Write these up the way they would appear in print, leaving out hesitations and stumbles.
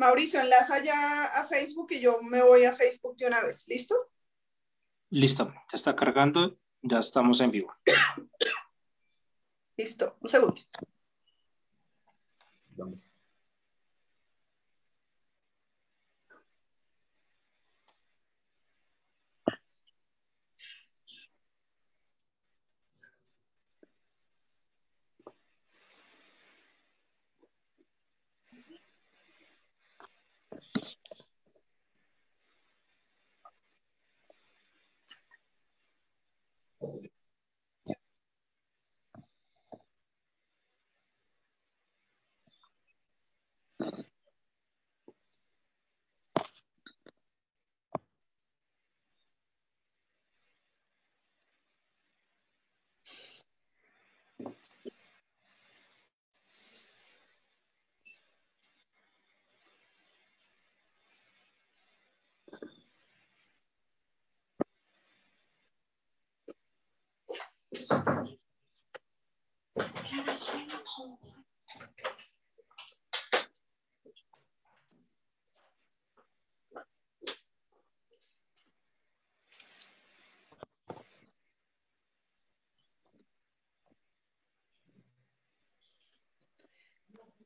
Mauricio, enlaza ya a Facebook y yo me voy a Facebook de una vez. ¿Listo? Listo, ya está cargando, ya estamos en vivo. Listo, un segundo.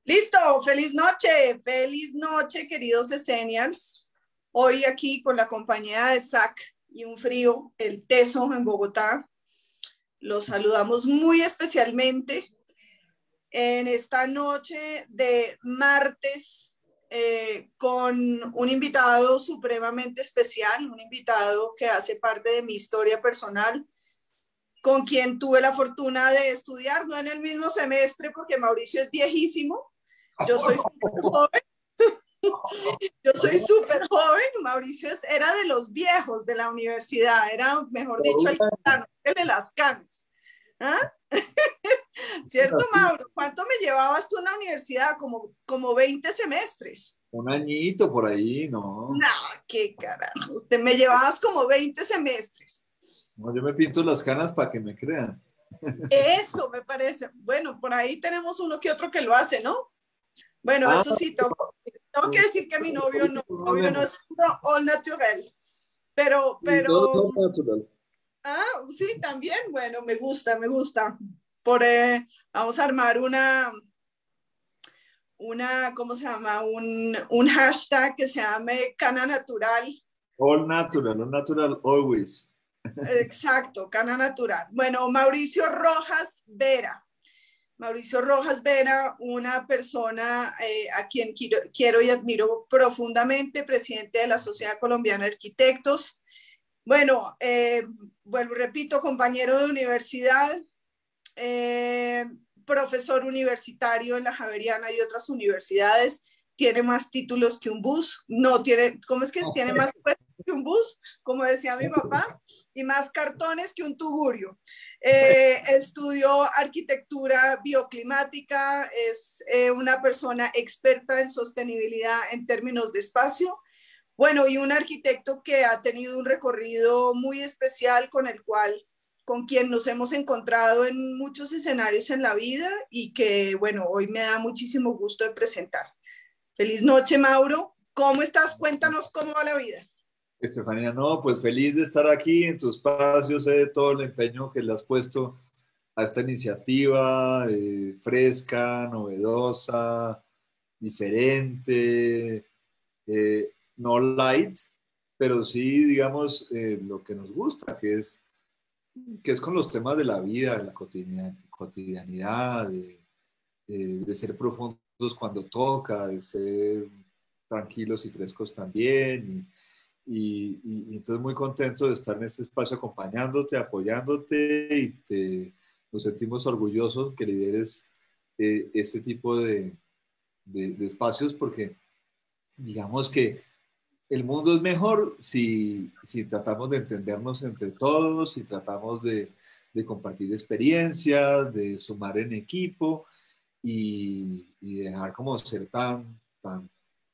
Listo, feliz noche, queridos Essenials. Hoy aquí con la compañía de Zach y un frío, el teso en Bogotá. Los saludamos muy especialmente en esta noche de martes con un invitado supremamente especial, un invitado que hace parte de mi historia personal, con quien tuve la fortuna de estudiar, no en el mismo semestre porque Mauricio es viejísimo, yo soy súper joven. Yo soy súper joven, Mauricio era de los viejos de la universidad, era, mejor dicho, el gitano, el de las canas. ¿Ah? ¿Cierto, Mauro? ¿Cuánto me llevabas tú en la universidad? Como 20 semestres. Un añito por ahí, no. No, qué carajo. Te me llevabas como 20 semestres. No, yo me pinto las canas para que me crean. Eso me parece. Bueno, por ahí tenemos uno que otro que lo hace, ¿no? Bueno, eso sí, tengo que decir que mi novio no es puro all natural. Pero, Natural. sí, también, bueno, me gusta. Vamos a armar ¿cómo se llama? Un hashtag que se llame Cana Natural. All natural always. Exacto, Cana Natural. Bueno, Mauricio Rojas Vera, una persona a quien quiero y admiro profundamente, presidente de la Sociedad Colombiana de Arquitectos. Bueno, vuelvo, repito, compañero de universidad, profesor universitario en la Javeriana y otras universidades, tiene más títulos que un bus, no tiene, ¿cómo es que es? Tiene más puestos que un bus, como decía mi papá, y más cartones que un tugurio. Estudió arquitectura bioclimática, es una persona experta en sostenibilidad en términos de espacio. Bueno, y un arquitecto que ha tenido un recorrido muy especial con quien nos hemos encontrado en muchos escenarios en la vida y que, bueno, hoy me da muchísimo gusto de presentar. Feliz noche, Mauro. ¿Cómo estás? Cuéntanos cómo va la vida. Estefanía, no, pues feliz de estar aquí en tu espacio, sé de todo el empeño que le has puesto a esta iniciativa fresca, novedosa, diferente, no light, pero sí, digamos, lo que nos gusta, que es con los temas de la vida, de la cotidianidad, de ser profundos cuando toca, de ser tranquilos y frescos también. Y entonces muy contento de estar en este espacio acompañándote, apoyándote nos sentimos orgullosos que lideres este tipo de espacios porque digamos que el mundo es mejor si tratamos de entendernos entre todos, si tratamos de compartir experiencias, de sumar en equipo y dejar como ser tan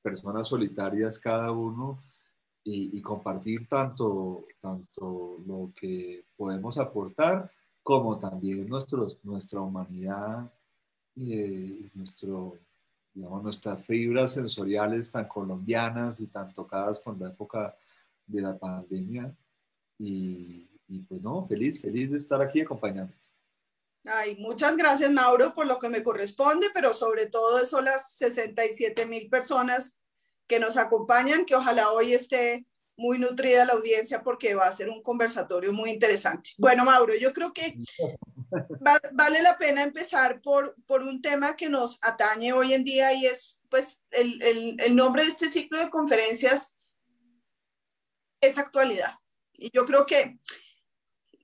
personas solitarias cada uno y compartir tanto lo que podemos aportar como también nuestra humanidad y nuestro digamos, nuestras fibras sensoriales tan colombianas y tan tocadas con la época de la pandemia. Y pues no, feliz de estar aquí acompañándote. Ay, muchas gracias, Mauro, por lo que me corresponde, pero sobre todo son las 67,000 personas que nos acompañan, que ojalá hoy esté muy nutrida la audiencia porque va a ser un conversatorio muy interesante. Bueno, Mauro, yo creo que vale la pena empezar por un tema que nos atañe hoy en día y es, pues, el nombre de este ciclo de conferencias es actualidad. Y yo creo que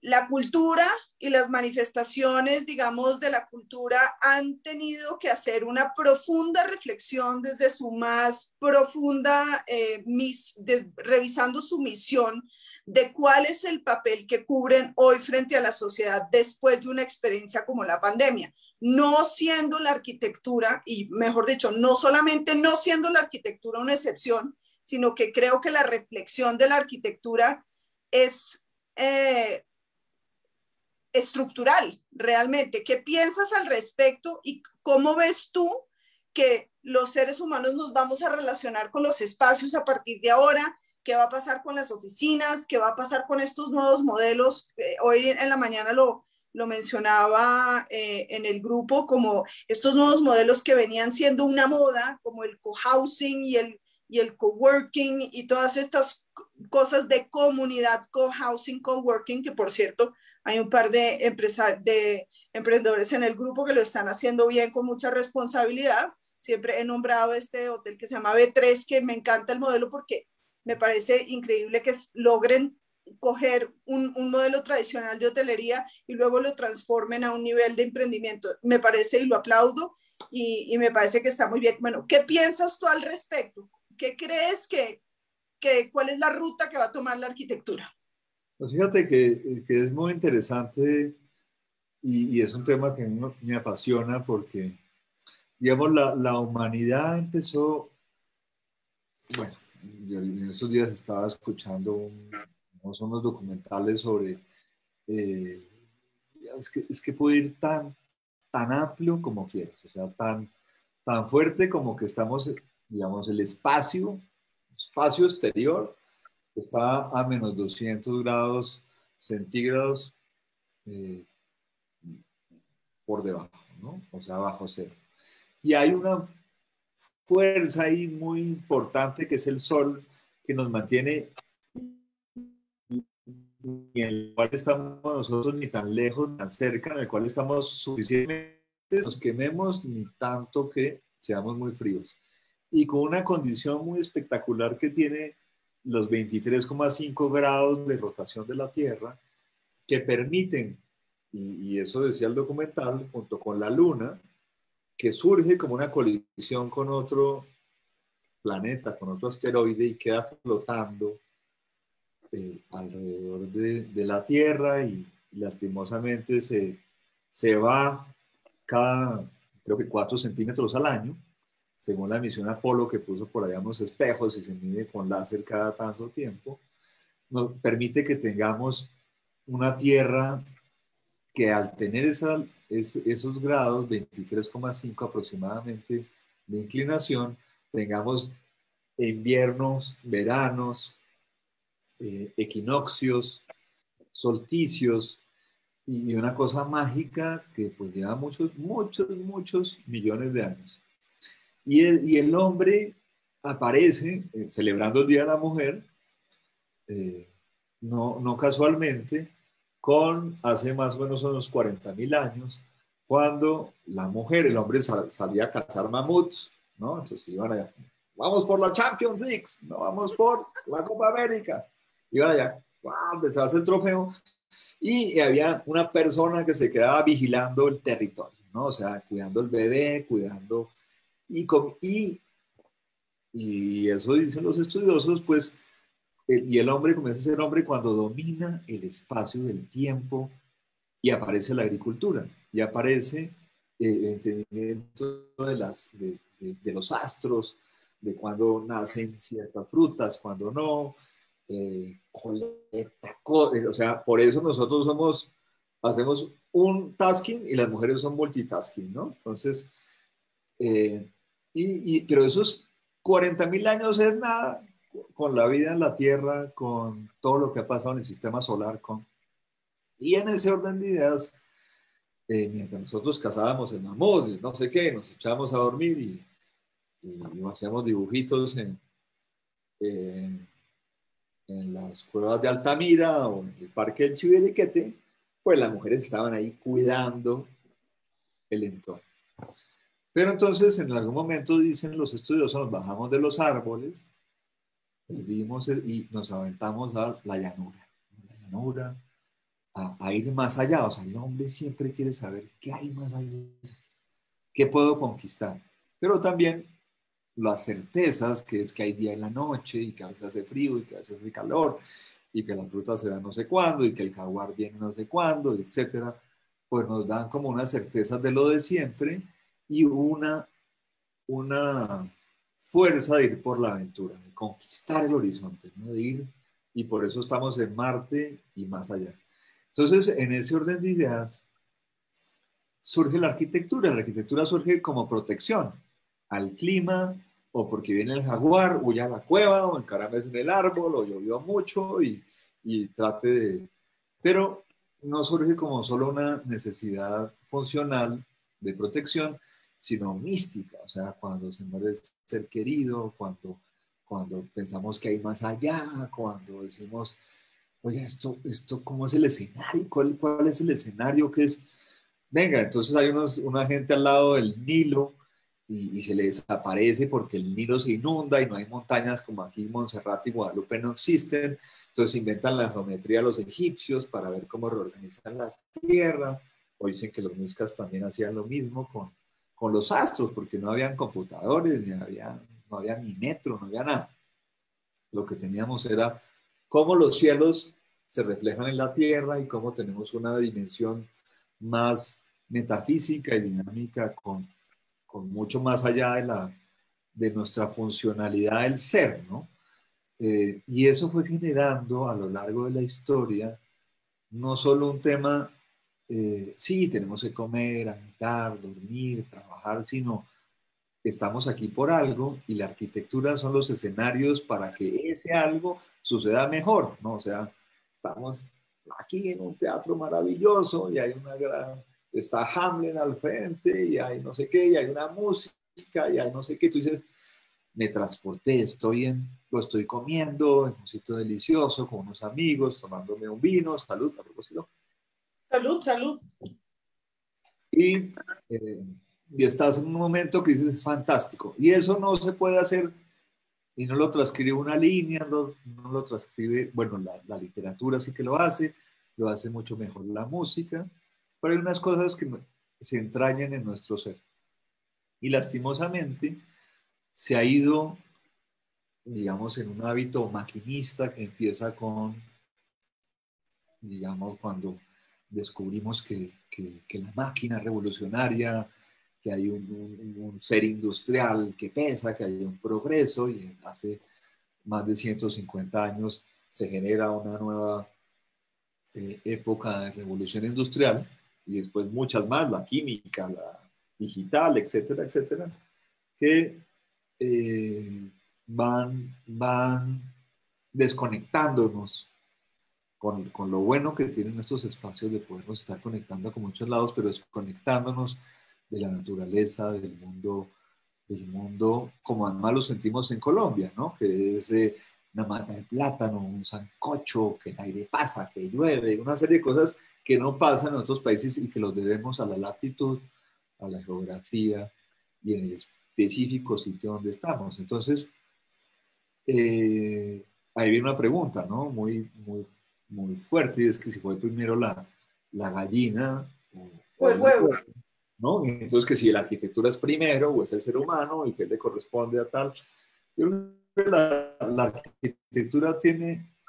la cultura y las manifestaciones, digamos, de la cultura han tenido que hacer una profunda reflexión desde su más profunda, revisando su misión de cuál es el papel que cubren hoy frente a la sociedad después de una experiencia como la pandemia. No siendo la arquitectura, y mejor dicho, no solamente no siendo la arquitectura una excepción, sino que creo que la reflexión de la arquitectura es estructural, realmente. ¿Qué piensas al respecto y cómo ves tú que los seres humanos nos vamos a relacionar con los espacios a partir de ahora? ¿Qué va a pasar con las oficinas? ¿Qué va a pasar con estos nuevos modelos? Hoy en la mañana lo mencionaba en el grupo, como estos nuevos modelos que venían siendo una moda, como el cohousing y el coworking y todas estas cosas de comunidad, cohousing, coworking, que por cierto, hay un par de emprendedores en el grupo que lo están haciendo bien con mucha responsabilidad. Siempre he nombrado este hotel que se llama B3, que me encanta el modelo porque me parece increíble que logren coger un modelo tradicional de hotelería y luego lo transformen a un nivel de emprendimiento. Me parece y lo aplaudo y me parece que está muy bien. Bueno, ¿qué piensas tú al respecto? ¿Qué crees cuál es la ruta que va a tomar la arquitectura? Pues fíjate que es muy interesante y es un tema que me apasiona porque, digamos, la humanidad empezó, bueno, yo en estos días estaba escuchando unos documentales sobre, eh, es que puede ir tan amplio como quieras, o sea, tan fuerte como que estamos, digamos, el espacio exterior está a menos 200 grados centígrados eh, por debajo, ¿no? O sea, bajo cero. Y hay una fuerza ahí muy importante que es el sol, que nos mantiene y en el cual estamos nosotros ni tan lejos, ni tan cerca, en el cual estamos suficientemente, nos quememos, ni tanto que seamos muy fríos. Y con una condición muy espectacular que tiene los 23,5 grados de rotación de la Tierra, que permiten, y eso decía el documental, junto con la Luna, que surge como una colisión con otro planeta, con otro asteroide y queda flotando alrededor de la Tierra y lastimosamente se va cada, creo que 4 centímetros al año, según la misión Apolo que puso por allá unos espejos y se mide con láser cada tanto tiempo, nos permite que tengamos una Tierra que al tener esos grados, 23,5 aproximadamente de inclinación, tengamos inviernos, veranos, equinoccios, solsticios y una cosa mágica que pues lleva muchos millones de años. Y el hombre aparece celebrando el Día de la Mujer, no casualmente, con hace más o menos unos 40.000 años, cuando la mujer, el hombre salía a cazar mamuts, ¿no? Entonces iban allá, vamos por la Champions League, no vamos por la Copa América. Iban allá, wow, detrás del trofeo, y había una persona que se quedaba vigilando el territorio, ¿no? O sea, cuidando el bebé, cuidando, y eso dicen los estudiosos, pues y el hombre comienza a ser hombre cuando domina el espacio del tiempo y aparece la agricultura, y aparece el entendimiento de los astros, de cuando nacen ciertas frutas, cuando no, o sea, por eso nosotros hacemos un tasking y las mujeres son multitasking, ¿no? Entonces, eh, Pero esos 40.000 años es nada con la vida en la Tierra, con todo lo que ha pasado en el sistema solar. Y en ese orden de ideas, mientras nosotros cazábamos el mamut, no sé qué, nos echábamos a dormir y hacíamos dibujitos en las cuevas de Altamira o en el parque del Chiviriquete, pues las mujeres estaban ahí cuidando el entorno. Pero entonces en algún momento dicen los estudiosos, nos bajamos de los árboles, perdimos y nos aventamos a la llanura, a ir más allá. O sea, el hombre siempre quiere saber qué hay más allá, qué puedo conquistar. Pero también las certezas, que es que hay día en la noche y que a veces hace frío y que a veces hace calor y que las frutas se dan no sé cuándo y que el jaguar viene no sé cuándo, etcétera, pues nos dan como unas certezas de lo de siempre y una fuerza de ir por la aventura, de conquistar el horizonte, ¿no? De ir, y por eso estamos en Marte y más allá. Entonces, en ese orden de ideas, surge la arquitectura. La arquitectura surge como protección al clima, o porque viene el jaguar, huya a la cueva, o encarame en el árbol, o llovió mucho, y trate de... Pero no surge como solo una necesidad funcional de protección, sino mística. O sea, cuando se muere el ser querido, cuando pensamos que hay más allá, cuando decimos, oye, esto ¿cómo es el escenario? ¿Cuál es el escenario que es? Venga, entonces hay una gente al lado del Nilo y se le desaparece porque el Nilo se inunda y no hay montañas como aquí Montserrat y Guadalupe no existen. Entonces inventan la geometría de los egipcios para ver cómo reorganizan la Tierra. O dicen que los muiscas también hacían lo mismo con los astros, porque no habían computadores, no había ni metro, no había nada. Lo que teníamos era cómo los cielos se reflejan en la Tierra y cómo tenemos una dimensión más metafísica y dinámica con mucho más allá de nuestra funcionalidad del ser, ¿no? Y eso fue generando a lo largo de la historia no solo un tema, sí, tenemos que comer, habitar, dormir, trabajar, sino estamos aquí por algo y la arquitectura son los escenarios para que ese algo suceda mejor, ¿no? O sea, estamos aquí en un teatro maravilloso y hay está Hamlet al frente y hay no sé qué, y hay una música y hay no sé qué, tú dices, me transporté, lo estoy comiendo en un sitio delicioso con unos amigos, tomándome un vino, salud, a propósito. Salud, salud. Y, eh, y estás en un momento que dices, es fantástico. Y eso no se puede hacer y no lo transcribe una línea, no lo transcribe, bueno, la literatura sí que lo hace mucho mejor la música, pero hay unas cosas que se entrañan en nuestro ser. Y lastimosamente se ha ido, digamos, en un hábito maquinista que empieza con, digamos, cuando descubrimos que la máquina revolucionaria, que hay un ser industrial que pesa, que hay un progreso, y hace más de 150 años se genera una nueva época de revolución industrial, y después muchas más, la química, la digital, etcétera, etcétera, que van desconectándonos con lo bueno que tienen estos espacios de podernos estar conectando con muchos lados, pero desconectándonos de la naturaleza, del mundo como además lo sentimos en Colombia, ¿no? Que es una mata de plátano, un sancocho, que el aire pasa, que llueve, una serie de cosas que no pasan en otros países y que los debemos a la latitud, a la geografía y en el específico sitio donde estamos. Entonces, ahí viene una pregunta, ¿no? Muy fuerte, y es que si fue primero la gallina O o el el huevo. huevo, ¿no? Entonces, que si la arquitectura es primero o es el ser humano y que le corresponde a tal. Yo creo que la arquitectura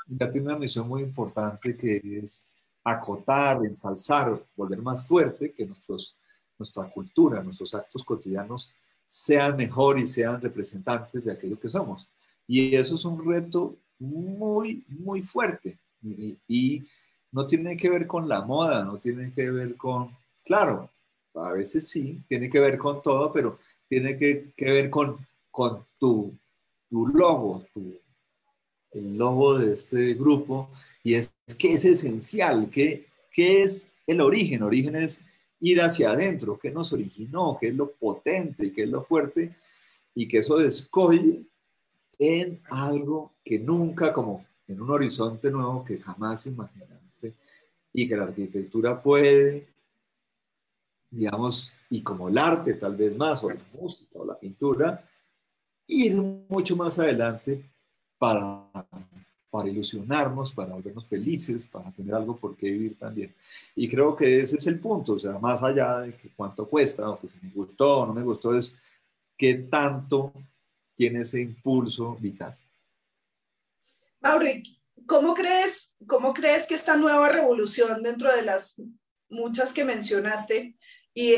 ya tiene una misión muy importante que es acotar, ensalzar, volver más fuerte que nuestra cultura, nuestros actos cotidianos sean mejor y sean representantes de aquello que somos. Y eso es un reto muy fuerte. Y no tiene que ver con la moda, no tiene que ver con, claro, a veces sí, tiene que ver con todo, pero tiene que ver con tu logo, el logo de este grupo, y es que es esencial, que es el origen. Origen es ir hacia adentro, qué nos originó, qué es lo potente, qué es lo fuerte, y que eso descolle en algo que nunca, como en un horizonte nuevo que jamás imaginaste, y que la arquitectura puede, digamos, y como el arte tal vez más, o la música, o la pintura, ir mucho más adelante para, para ilusionarnos, para volvernos felices, para tener algo por qué vivir también. Y creo que ese es el punto, o sea, más allá de que cuánto cuesta, o que si me gustó o no me gustó, es qué tanto tiene ese impulso vital. Mauro, ¿y cómo crees que esta nueva revolución dentro de las muchas que mencionaste y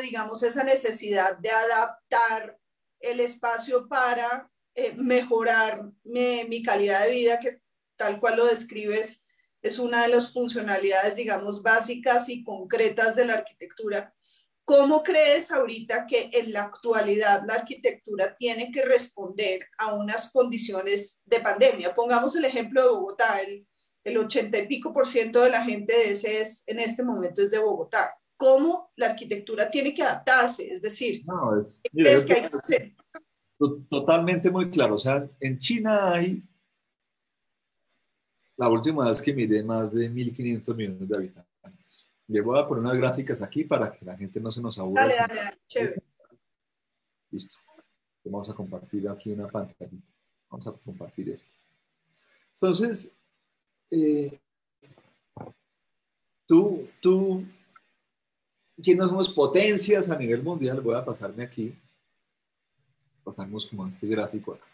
digamos, esa necesidad de adaptar el espacio para mejorar mi calidad de vida, que tal cual lo describes, es una de las funcionalidades, digamos, básicas y concretas de la arquitectura? ¿Cómo crees ahorita que en la actualidad la arquitectura tiene que responder a unas condiciones de pandemia? Pongamos el ejemplo de Bogotá, el 80 y pico por ciento de la gente de ese en este momento es de Bogotá. ¿Cómo la arquitectura tiene que adaptarse? Es decir, No, ¿qué mira, crees que hay que hacer? totalmente muy claro. O sea, en China hay, la última vez que miré, más de 1.500 millones de habitantes. Le voy a poner unas gráficas aquí para que la gente no se nos aburra. Dale, dale, dale, chévere. Listo. Vamos a compartir aquí una pantallita. Vamos a compartir esto. Entonces, eh, tú, que no somos potencias a nivel mundial, voy a pasarme aquí. Pasamos como este gráfico acá.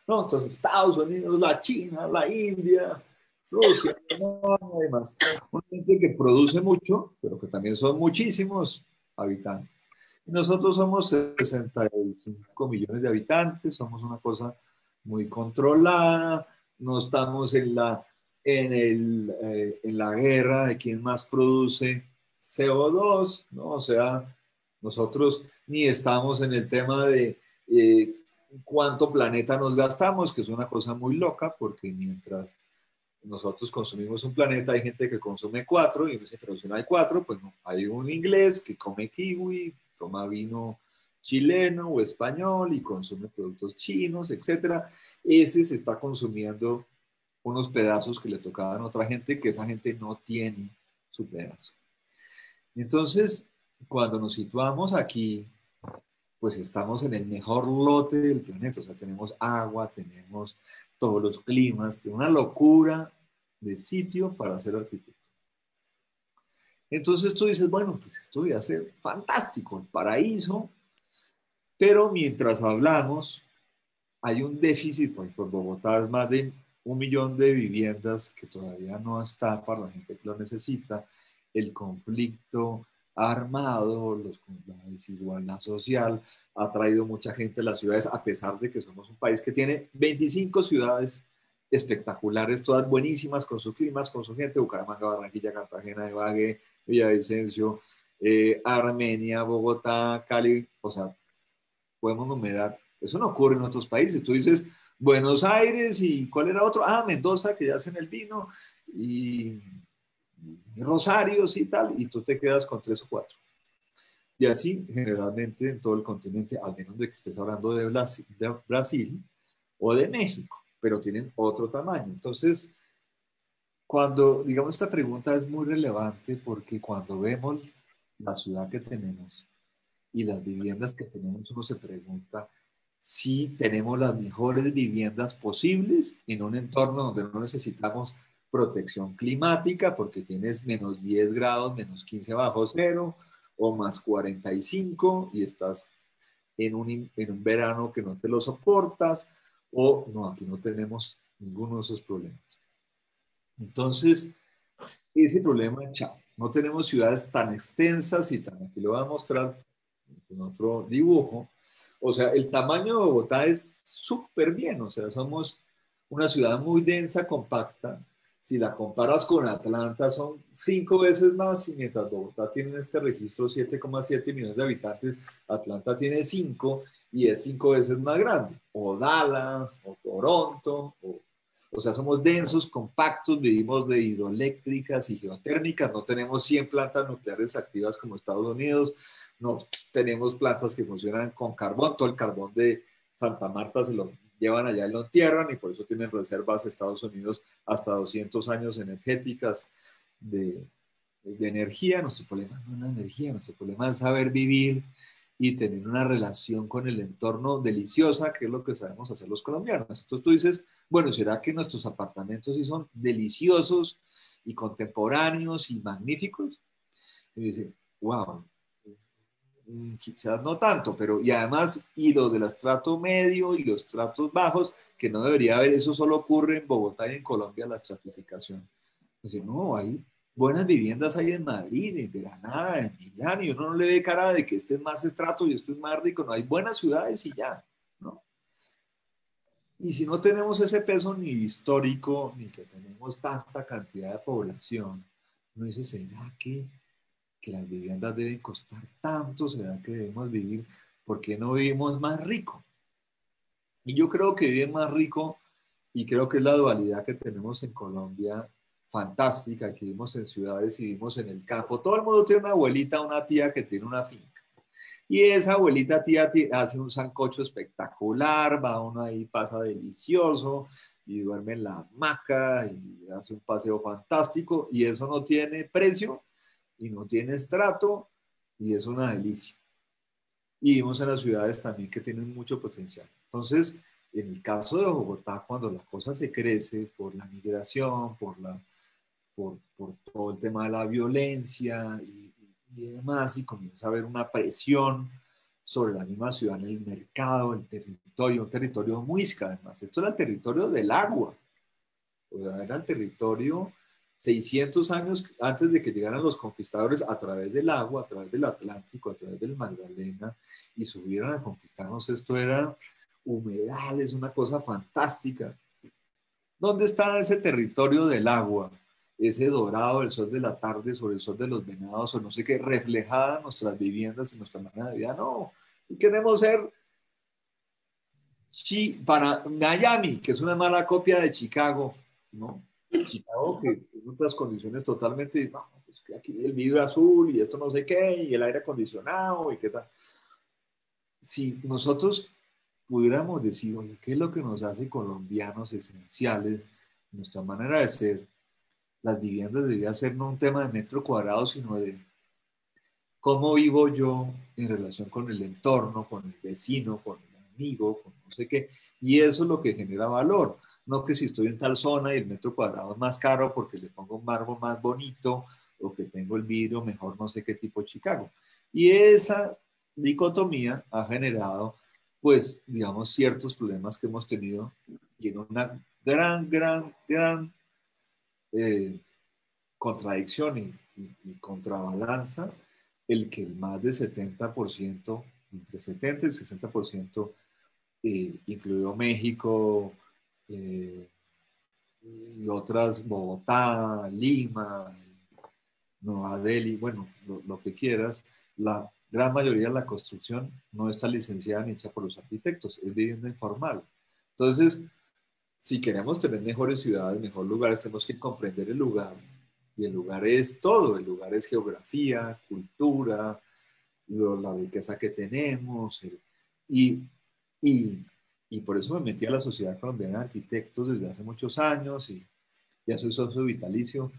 No, entonces Estados Unidos, la China, la India, Rusia, no, además, una gente que produce mucho, pero que también son muchísimos habitantes. Y nosotros somos 65 millones de habitantes, somos una cosa muy controlada, no estamos en la guerra de quién más produce CO2, ¿no? O sea, nosotros ni estamos en el tema de cuánto planeta nos gastamos, que es una cosa muy loca, porque mientras nosotros consumimos un planeta, hay gente que consume 4, y dice, pero si no hay 4, pues no. Hay un inglés que come kiwi, toma vino chileno o español y consume productos chinos, etcétera. Ese se está consumiendo unos pedazos que le tocaban a otra gente, que esa gente no tiene su pedazo. Entonces, cuando nos situamos aquí, pues estamos en el mejor lote del planeta, o sea, tenemos agua, tenemos todos los climas, una locura de sitio para hacer arquitectura. Entonces tú dices, bueno, pues esto voy a ser fantástico, el paraíso, pero mientras hablamos, hay un déficit, por Bogotá es más de 1 millón de viviendas que todavía no está para la gente que lo necesita, el conflicto armado, la desigualdad social ha traído mucha gente a las ciudades, a pesar de que somos un país que tiene 25 ciudades espectaculares, todas buenísimas con sus climas, con su gente: Bucaramanga, Barranquilla, Cartagena, Ibagué, Villavicencio, Armenia, Bogotá, Cali. O sea, podemos numerar. Eso no ocurre en otros países. Tú dices Buenos Aires y ¿cuál era otro? Ah, Mendoza, que ya hacen el vino, y Rosario y tal, y tú te quedas con 3 o 4. Y así, generalmente, en todo el continente, al menos de que estés hablando de Brasil o de México, pero tienen otro tamaño. Entonces, cuando, digamos, esta pregunta es muy relevante, porque cuando vemos la ciudad que tenemos y las viviendas que tenemos, uno se pregunta si tenemos las mejores viviendas posibles en un entorno donde no necesitamos protección climática, porque tienes menos 10 grados, menos 15 bajo cero, o más 45, y estás en un verano que no te lo soportas, o no, aquí no tenemos ninguno de esos problemas. Entonces, ese problema, chao. No tenemos ciudades tan extensas y tan, aquí lo voy a mostrar en otro dibujo. O sea, el tamaño de Bogotá es súper bien, o sea, somos una ciudad muy densa, compacta, si la comparas con Atlanta, son 5 veces más, y mientras Bogotá tiene en este registro 7,7 millones de habitantes, Atlanta tiene 5 y es 5 veces más grande. O Dallas, o Toronto, o sea, somos densos, compactos, vivimos de hidroeléctricas y geotérmicas, no tenemos 100 plantas nucleares activas como Estados Unidos, no tenemos plantas que funcionan con carbón, todo el carbón de Santa Marta se lo llevan allá y lo entierran, y por eso tienen reservas Estados Unidos hasta 200 años energéticas de energía. Nuestro problema no es la energía, nuestro problema es saber vivir y tener una relación con el entorno deliciosa, que es lo que sabemos hacer los colombianos. Entonces tú dices, bueno, ¿será que nuestros apartamentos sí son deliciosos y contemporáneos y magníficos? Y dice, wow, quizás no tanto, pero y además, y los del estrato medio y los estratos bajos, que no debería haber, eso solo ocurre en Bogotá y en Colombia, la estratificación. Dice, no, hay buenas viviendas hay en Madrid, en Granada, en Milán, y uno no le ve cara de que este es más estrato y este es más rico, no, hay buenas ciudades y ya, ¿no? Y si no tenemos ese peso ni histórico, ni que tenemos tanta cantidad de población, uno dice, ¿será que las viviendas deben costar tanto? ¿Será que debemos vivir? ¿Por qué no vivimos más rico? Y yo creo que vivir más rico, y creo que es la dualidad que tenemos en Colombia, fantástica, que vivimos en ciudades y vivimos en el campo. Todo el mundo tiene una abuelita, una tía que tiene una finca. Y esa abuelita tía hace un sancocho espectacular, va uno ahí, pasa delicioso, y duerme en la hamaca, y hace un paseo fantástico, y eso no tiene precio, y no tiene estrato, y es una delicia. Y vivimos en las ciudades también que tienen mucho potencial. Entonces, en el caso de Bogotá, cuando la cosa se crece por la migración, por todo el tema de la violencia y demás, y comienza a haber una presión sobre la misma ciudad en el mercado, el territorio, un territorio muisca, además. Esto era el territorio del agua, o sea, era el territorio 600 años antes de que llegaran los conquistadores, a través del agua, a través del Atlántico, a través del Magdalena, y subieron a conquistarnos. Esto era humedales, una cosa fantástica. ¿Dónde está ese territorio del agua? Ese dorado del sol de la tarde sobre el sol de los venados, o no sé qué, reflejada en nuestras viviendas y nuestra manera de vida. No, queremos ser para Miami, que es una mala copia de Chicago, ¿no? Chicago que tiene otras condiciones totalmente, no, pues que aquí el vidrio azul y esto no sé qué, y el aire acondicionado y qué tal. Si nosotros pudiéramos decir, oye, ¿qué es lo que nos hace colombianos esenciales? Nuestra manera de ser, las viviendas debería ser no un tema de metro cuadrado, sino de cómo vivo yo en relación con el entorno, con el vecino, con el amigo, con no sé qué. Y eso es lo que genera valor. No que si estoy en tal zona y el metro cuadrado es más caro porque le pongo un mármol más bonito, o que tengo el vidrio mejor no sé qué tipo Chicago. Y esa dicotomía ha generado, pues, digamos, ciertos problemas que hemos tenido, y en una gran eh, contradicción y contrabalanza, el que más del 70%, entre 70 y 60%, incluido México, eh, y otras, Bogotá, Lima, Nueva Delhi, bueno, lo que quieras, la gran mayoría de la construcción no está licenciada ni hecha por los arquitectos, es vivienda informal. Entonces, si queremos tener mejores ciudades, mejores lugares, tenemos que comprender el lugar. Y el lugar es todo, el lugar es geografía, cultura, la riqueza que tenemos. Y, y, y por eso me metí a la Sociedad Colombiana de Arquitectos desde hace muchos años, y ya soy socio vitalicio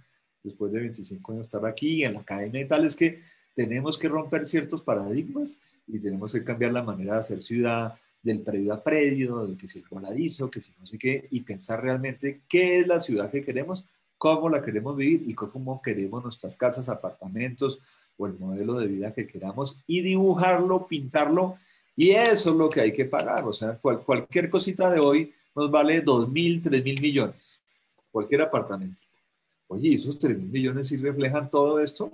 después de 25 años estar aquí en la academia y tal. Es que tenemos que romper ciertos paradigmas y tenemos que cambiar la manera de hacer ciudad, del predio a predio, de que si el voladizo, que si no sé qué, y pensar realmente qué es la ciudad que queremos, cómo la queremos vivir y cómo queremos nuestras casas, apartamentos o el modelo de vida que queramos, y dibujarlo, pintarlo, y eso es lo que hay que pagar. O sea, cualquier cosita de hoy nos vale 2.000, 3.000 millones, cualquier apartamento. Oye, ¿y esos 3.000 millones sí reflejan todo esto?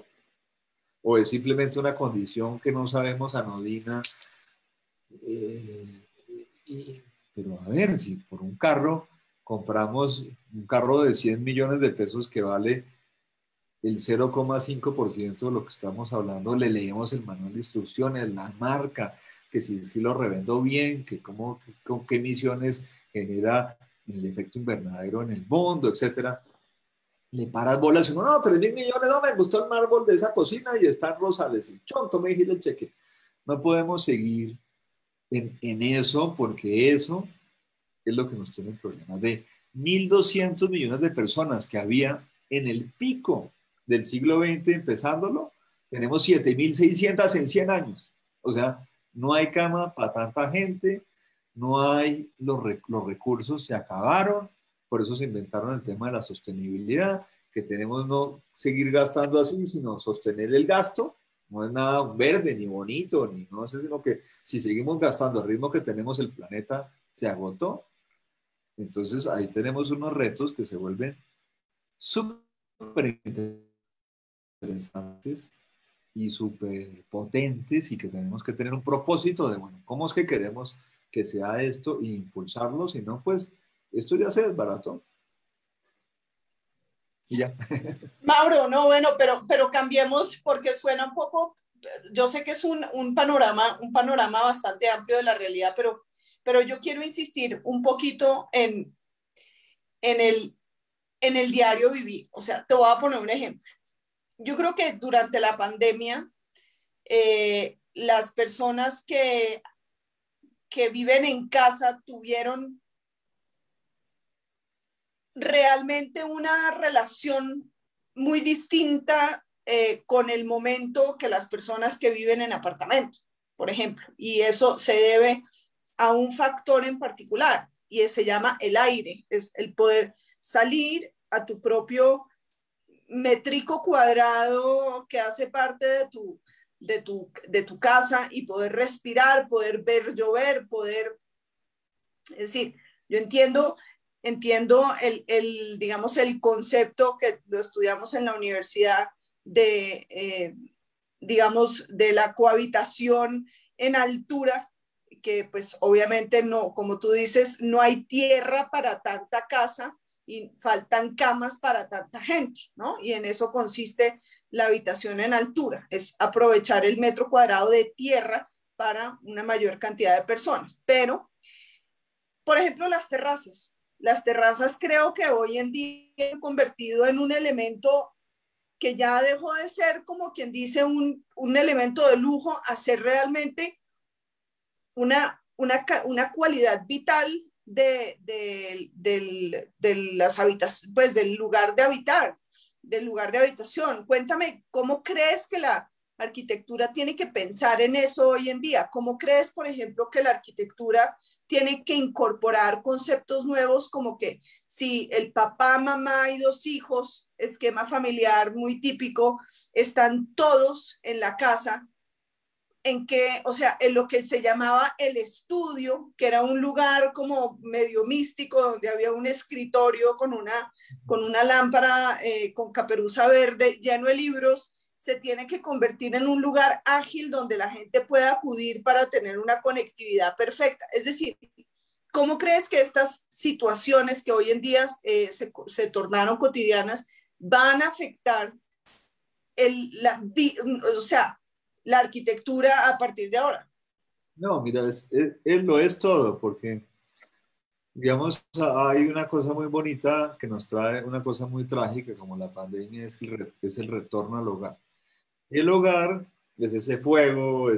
¿O es simplemente una condición que no sabemos anodina? Eh, y, pero a ver, si por un carro compramos un carro de 100 millones de pesos que vale el 0,5% de lo que estamos hablando, le leemos el manual de instrucciones, la marca, que si lo revendo bien, que con qué emisiones genera el efecto invernadero en el mundo, etcétera. Le paras bolas y uno, no, 3.000 millones, no, me gustó el mármol de esa cocina y está en Rosales. Y chon, tome y el cheque. No podemos seguir en eso, porque eso es lo que nos tiene problemas. De 1.200 millones de personas que había en el pico del siglo XX empezándolo, tenemos 7.600 en 100 años. O sea, no hay cama para tanta gente, no hay los recursos, se acabaron, por eso se inventaron el tema de la sostenibilidad, que tenemos no seguir gastando así, sino sostener el gasto. No es nada verde, ni bonito, ni no sé, sino que si seguimos gastando al ritmo que tenemos, el planeta se agotó. Entonces ahí tenemos unos retos que se vuelven súper interesantes y súper potentes y que tenemos que tener un propósito de, bueno, ¿cómo es que queremos que sea esto e impulsarlo? Si no, pues esto ya se desbarató. Y ya. Mauro, no, bueno, pero cambiemos porque suena un poco, yo sé que es un panorama bastante amplio de la realidad, pero yo quiero insistir un poquito en en el diario vivir. O sea, te voy a poner un ejemplo. Yo creo que durante la pandemia, las personas que viven en casa tuvieron realmente una relación muy distinta con el momento que las personas que viven en apartamento, por ejemplo. Y eso se debe a un factor en particular y se llama el aire, es el poder salir a tu propio métrico cuadrado que hace parte de tu casa y poder respirar, poder ver llover, poder, es decir, yo entiendo digamos, el concepto que lo estudiamos en la universidad de, digamos, de la cohabitación en altura, que pues obviamente no, como tú dices, no hay tierra para tanta casa y faltan camas para tanta gente, ¿no? Y en eso consiste la habitación en altura, es aprovechar el metro cuadrado de tierra para una mayor cantidad de personas. Pero, por ejemplo, las terrazas. Las terrazas creo que hoy en día han convertido en un elemento que ya dejó de ser, como quien dice, un elemento de lujo a ser realmente una cualidad vital de las habitaciones, pues del lugar de habitar, del lugar de habitación. Cuéntame, ¿cómo crees que la arquitectura tiene que pensar en eso hoy en día? ¿Cómo crees, por ejemplo, que la arquitectura tiene que incorporar conceptos nuevos como que si el papá, mamá y dos hijos, esquema familiar muy típico, están todos en la casa, en que, o sea, en lo que se llamaba el estudio, que era un lugar como medio místico, donde había un escritorio con una lámpara con caperuza verde lleno de libros, se tiene que convertir en un lugar ágil donde la gente pueda acudir para tener una conectividad perfecta. Es decir, ¿cómo crees que estas situaciones que hoy en día se tornaron cotidianas van a afectar o sea, la arquitectura a partir de ahora? No, mira, lo es todo, porque, digamos, hay una cosa muy bonita que nos trae una cosa muy trágica como la pandemia, es el retorno al hogar. Y el hogar es ese fuego,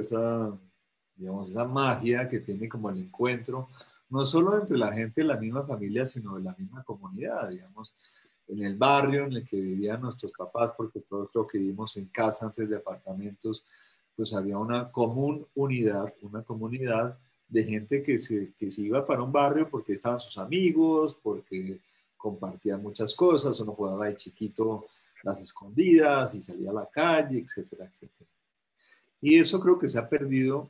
digamos, esa magia que tiene como el encuentro, no solo entre la gente de la misma familia, sino de la misma comunidad, digamos, en el barrio en el que vivían nuestros papás, porque todos creo que vivimos en casa antes de apartamentos, pues había una común unidad, una comunidad de gente que se iba para un barrio porque estaban sus amigos, porque compartían muchas cosas, uno jugaba de chiquito las escondidas y salía a la calle, etcétera, etcétera. Y eso creo que se ha perdido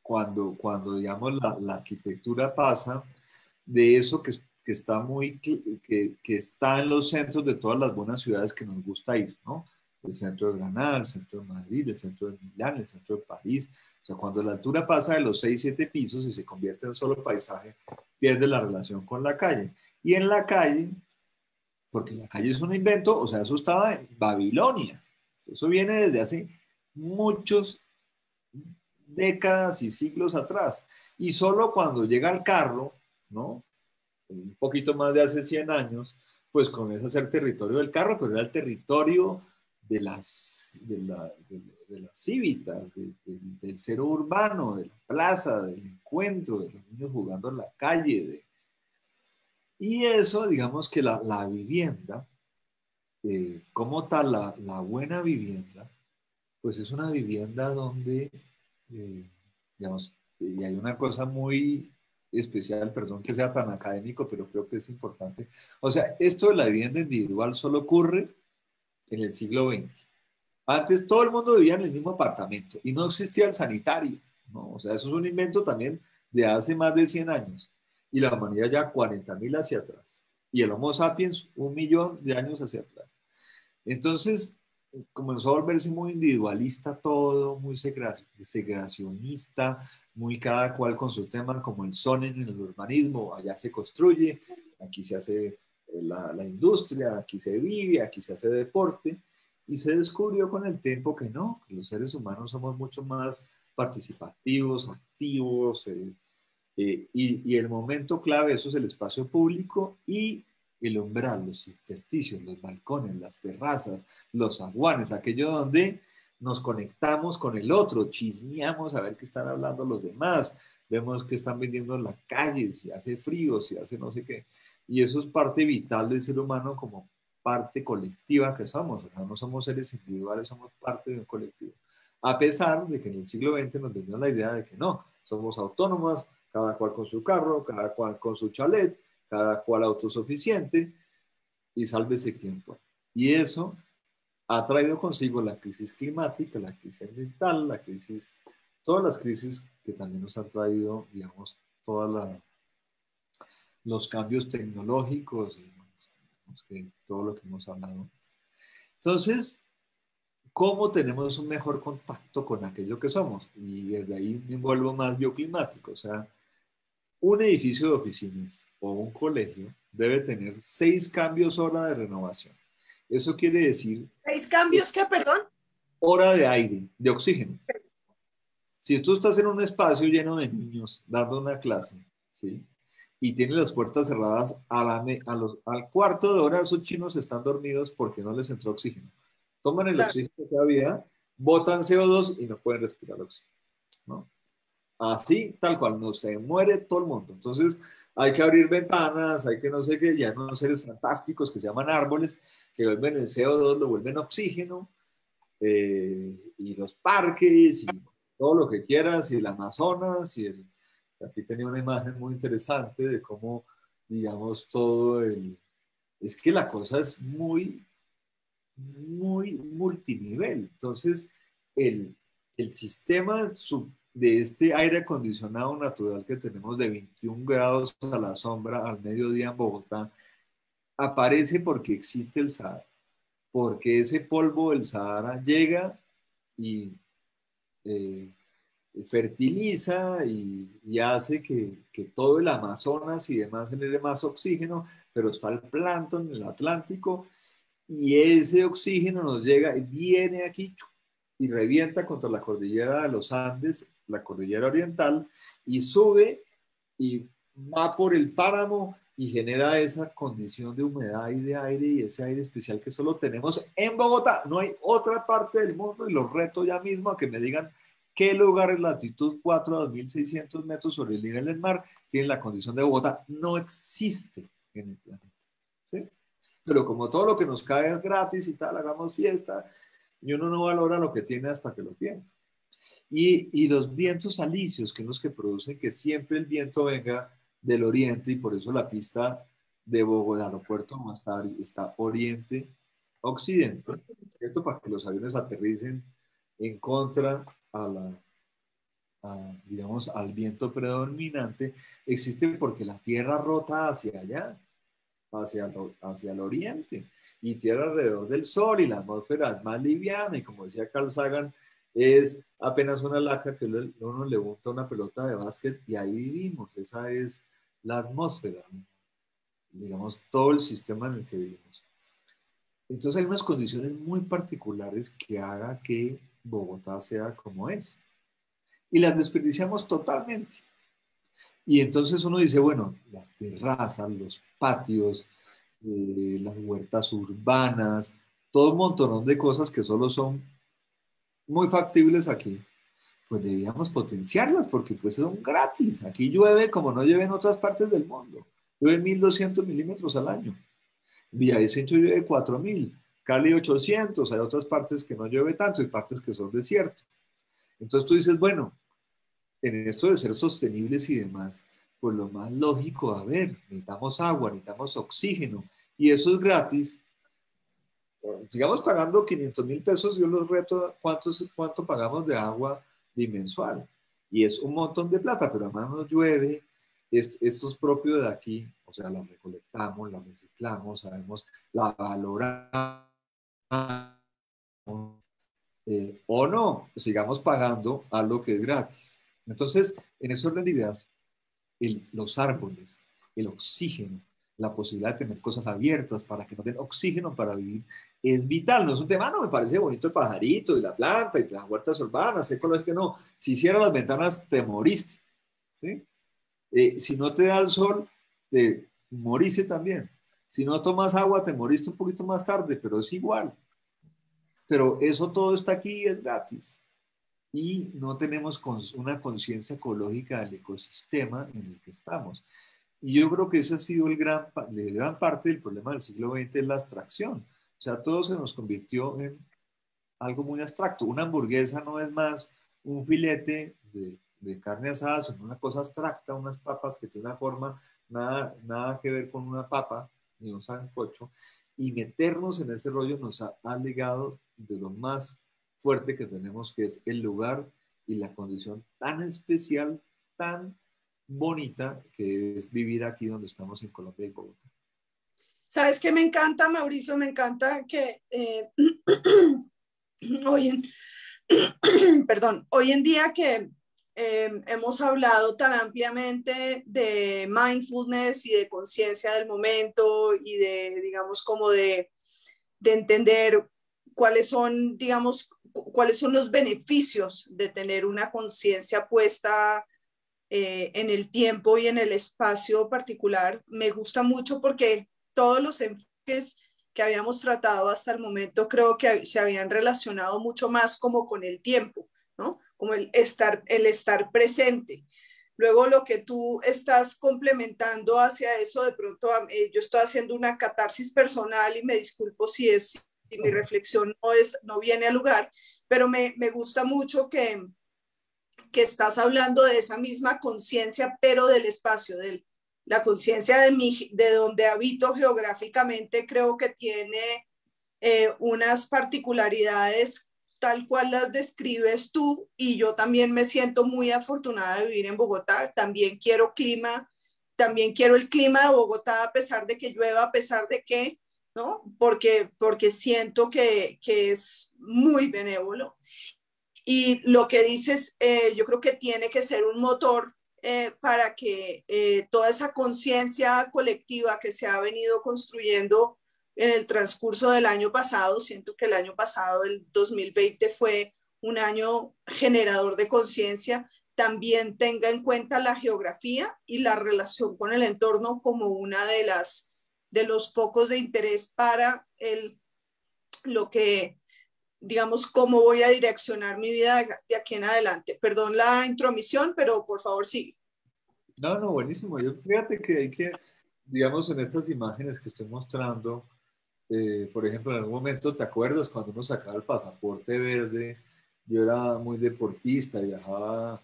cuando digamos, la arquitectura pasa de eso que está que está en los centros de todas las buenas ciudades que nos gusta ir, ¿no? El centro de Granada, el centro de Madrid, el centro de Milán, el centro de París, O sea, cuando la altura pasa de los 6, 7 pisos y se convierte en solo paisaje, pierde la relación con la calle. Y en la calle, porque la calle es un invento, o sea, eso estaba en Babilonia. Eso viene desde hace muchos décadas y siglos atrás. Y solo cuando llega el carro, ¿no? Un poquito más de hace 100 años, pues comienza a ser territorio del carro, pero era el territorio de las cívitas, del ser urbano, de la plaza, del encuentro, de los niños jugando en la calle. Y eso, digamos que la vivienda, como tal, la buena vivienda, pues es una vivienda donde, digamos, y hay una cosa muy especial, perdón que sea tan académico, pero creo que es importante. O sea, esto de la vivienda individual solo ocurre en el siglo XX. Antes todo el mundo vivía en el mismo apartamento y no existía el sanitario, ¿no? O sea, eso es un invento también de hace más de 100 años. Y la humanidad ya 40.000 hacia atrás. Y el Homo sapiens 1.000.000 de años hacia atrás. Entonces, comenzó a volverse muy individualista todo, muy segregacionista, muy cada cual con su tema, como el zoning en el urbanismo. Allá se construye, aquí se hace la industria, aquí se vive, aquí se hace deporte. Y se descubrió con el tiempo que no, que los seres humanos somos mucho más participativos, activos, y el momento clave, eso es el espacio público y el umbral, los intersticios, los balcones, las terrazas, los zaguanes, aquello donde nos conectamos con el otro, chismeamos a ver qué están hablando los demás, vemos qué están vendiendo en la calle, si hace frío, si hace no sé qué. Y eso es parte vital del ser humano como parte colectiva que somos. O sea, no somos seres individuales, somos parte de un colectivo. A pesar de que en el siglo XX nos vendió la idea de que no, somos autónomos, cada cual con su carro, cada cual con su chalet, cada cual autosuficiente, y sálvese quien pueda. Y eso ha traído consigo la crisis climática, la crisis ambiental, la crisis, todas las crisis que también nos han traído, digamos, todos los cambios tecnológicos y todo lo que hemos hablado. Entonces, ¿cómo tenemos un mejor contacto con aquello que somos? Y desde ahí me vuelvo más bioclimático, o sea, un edificio de oficinas o un colegio debe tener 6 cambios hora de renovación. Eso quiere decir 6 cambios, ¿qué, perdón? hora de aire, de oxígeno. Si tú estás en un espacio lleno de niños dando una clase, ¿sí? Y tienes las puertas cerradas al cuarto de hora, esos chinos están dormidos porque no les entró oxígeno. Toman el oxígeno que había, botan CO2 y no pueden respirar oxígeno, ¿no? Así, tal cual, no se muere todo el mundo. Entonces, hay que abrir ventanas, hay que no sé qué, ya no seres fantásticos que se llaman árboles, que vuelven el CO2, lo vuelven oxígeno, y los parques, y todo lo que quieras, y el Amazonas, aquí tenía una imagen muy interesante de cómo, digamos, es que la cosa es muy, muy multinivel. Entonces, el sistema de este aire acondicionado natural que tenemos de 21 grados a la sombra al mediodía en Bogotá, aparece porque existe el Sahara, porque ese polvo del Sahara llega y eh, fertiliza y hace que todo el Amazonas y demás genere más oxígeno, pero está el plancton en el Atlántico y ese oxígeno nos llega y viene aquí y revienta contra la cordillera de los Andes, la cordillera oriental, y sube y va por el páramo y genera esa condición de humedad y de aire y ese aire especial que solo tenemos en Bogotá. No hay otra parte del mundo y los reto ya mismo a que me digan qué lugar en latitud 4 a 2.600 metros sobre el nivel del mar tiene la condición de Bogotá. No existe en el planeta. ¿Sí? Pero como todo lo que nos cae es gratis y tal, hagamos fiesta, y uno no valora lo que tiene hasta que lo piensa. Y los vientos alisios, que son los que producen que siempre el viento venga del oriente, y por eso la pista de Bogotá, el aeropuerto no está oriente-occidente, ¿cierto? Para que los aviones aterricen en contra digamos, al viento predominante, existe porque la Tierra rota hacia allá, hacia el oriente, y Tierra alrededor del Sol, y la atmósfera es más liviana, y como decía Carl Sagan, es apenas una laca que uno le unta una pelota de básquet y ahí vivimos. Esa es la atmósfera, ¿no? Digamos, todo el sistema en el que vivimos. Entonces hay unas condiciones muy particulares que haga que Bogotá sea como es. Y las desperdiciamos totalmente. Y entonces uno dice, bueno, las terrazas, los patios, las huertas urbanas, todo un montón de cosas que solo son muy factibles aquí, pues debíamos potenciarlas porque pues son gratis. Aquí llueve como no llueve en otras partes del mundo. Llueve 1.200 milímetros al año. Villavicencio llueve 4.000, Cali 800, hay otras partes que no llueve tanto y partes que son desierto. Entonces tú dices, bueno, en esto de ser sostenibles y demás, pues lo más lógico, a ver, necesitamos agua, necesitamos oxígeno, y eso es gratis. Sigamos pagando 500.000 pesos, yo los reto, ¿cuánto pagamos de agua bimensual? Y es un montón de plata, pero además nos llueve, esto es propio de aquí, o sea, la recolectamos, la reciclamos, sabemos, la valoramos, o no, sigamos pagando algo que es gratis. Entonces, en ese orden de ideas, los árboles, el oxígeno, la posibilidad de tener cosas abiertas para que no den oxígeno para vivir, es vital. No es un tema, no, me parece bonito el pajarito y la planta y las huertas urbanas, sé colores que no. Si cierras las ventanas, te moriste. ¿Sí? Si no te da el sol, te moriste también. Si no tomas agua, te moriste un poquito más tarde, pero es igual. Pero eso todo está aquí y es gratis. Y no tenemos una conciencia ecológica del ecosistema en el que estamos. Y yo creo que ese ha sido gran parte del problema del siglo XX, es la abstracción. O sea, todo se nos convirtió en algo muy abstracto. Una hamburguesa no es más un filete de carne asada, sino una cosa abstracta, unas papas que tienen una forma, nada que ver con una papa, ni un sancocho. Y meternos en ese rollo nos ha ligado de lo más fuerte que tenemos, que es el lugar y la condición tan especial, tan bonita que es vivir aquí donde estamos en Colombia y Bogotá. ¿Sabes qué me encanta, Mauricio? Me encanta que hoy en, perdón, hoy en día que hemos hablado tan ampliamente de mindfulness y de conciencia del momento y de, digamos, como de entender cuáles son, digamos, cuáles son los beneficios de tener una conciencia puesta en el tiempo y en el espacio particular. Me gusta mucho porque todos los enfoques que habíamos tratado hasta el momento creo que se habían relacionado mucho más como con el tiempo, ¿no? Como el estar presente. Luego lo que tú estás complementando hacia eso, de pronto yo estoy haciendo una catarsis personal y me disculpo si mi reflexión no viene al lugar, pero me gusta mucho que estás hablando de esa misma conciencia, pero del espacio, de la conciencia de donde habito geográficamente, creo que tiene unas particularidades tal cual las describes tú, y yo también me siento muy afortunada de vivir en Bogotá. También quiero el clima de Bogotá, a pesar de que llueva, a pesar de que, ¿no? Porque siento que es muy benévolo. Y lo que dices, yo creo que tiene que ser un motor para que toda esa conciencia colectiva que se ha venido construyendo en el transcurso del año pasado, siento que el año pasado, el 2020, fue un año generador de conciencia, también tenga en cuenta la geografía y la relación con el entorno como una de los focos de interés para lo que, digamos, cómo voy a direccionar mi vida de aquí en adelante. Perdón la intromisión, pero por favor sigue. No, no, buenísimo. Yo, fíjate que hay que, digamos, en estas imágenes que estoy mostrando, por ejemplo, en algún momento, ¿te acuerdas cuando uno sacaba el pasaporte verde? Yo era muy deportista, viajaba a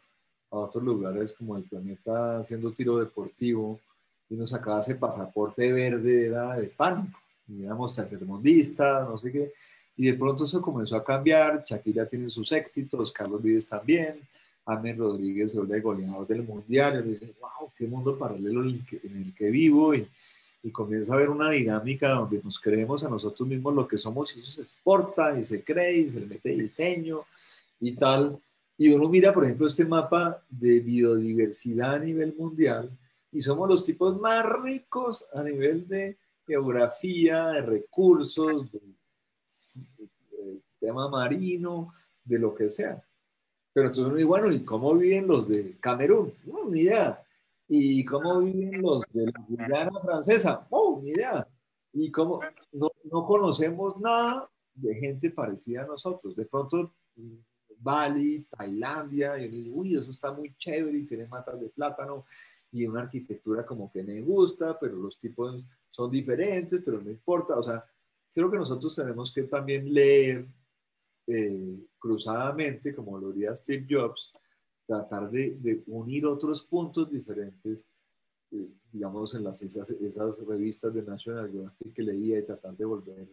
otros lugares como el planeta haciendo tiro deportivo y uno sacaba ese pasaporte verde, era de pánico. Y éramos tercermundistas, no sé qué. Y de pronto eso comenzó a cambiar. Shakira tiene sus éxitos, Carlos Vives también. James Rodríguez se vuelve goleador del mundial. Y uno dice, wow, qué mundo paralelo en el que vivo. Y comienza a haber una dinámica donde nos creemos a nosotros mismos lo que somos y eso se exporta y se cree y se le mete diseño y tal. Y uno mira, por ejemplo, este mapa de biodiversidad a nivel mundial y somos los tipos más ricos a nivel de geografía, de recursos, de tema marino, de lo que sea. Pero entonces uno dice, bueno, ¿y cómo viven los de Camerún? No, ni idea. ¿Y cómo viven los de la Guyana francesa? No, ni idea. ¿Y cómo? No, no conocemos nada de gente parecida a nosotros. De pronto, Bali, Tailandia, y uno dice, uy, eso está muy chévere y tiene matas de plátano y una arquitectura como que me gusta, pero los tipos son diferentes, pero no importa. O sea, creo que nosotros tenemos que también leer cruzadamente, como lo haría Steve Jobs, tratar de unir otros puntos diferentes, digamos, en esas revistas de National Geographic que leía y tratar de volver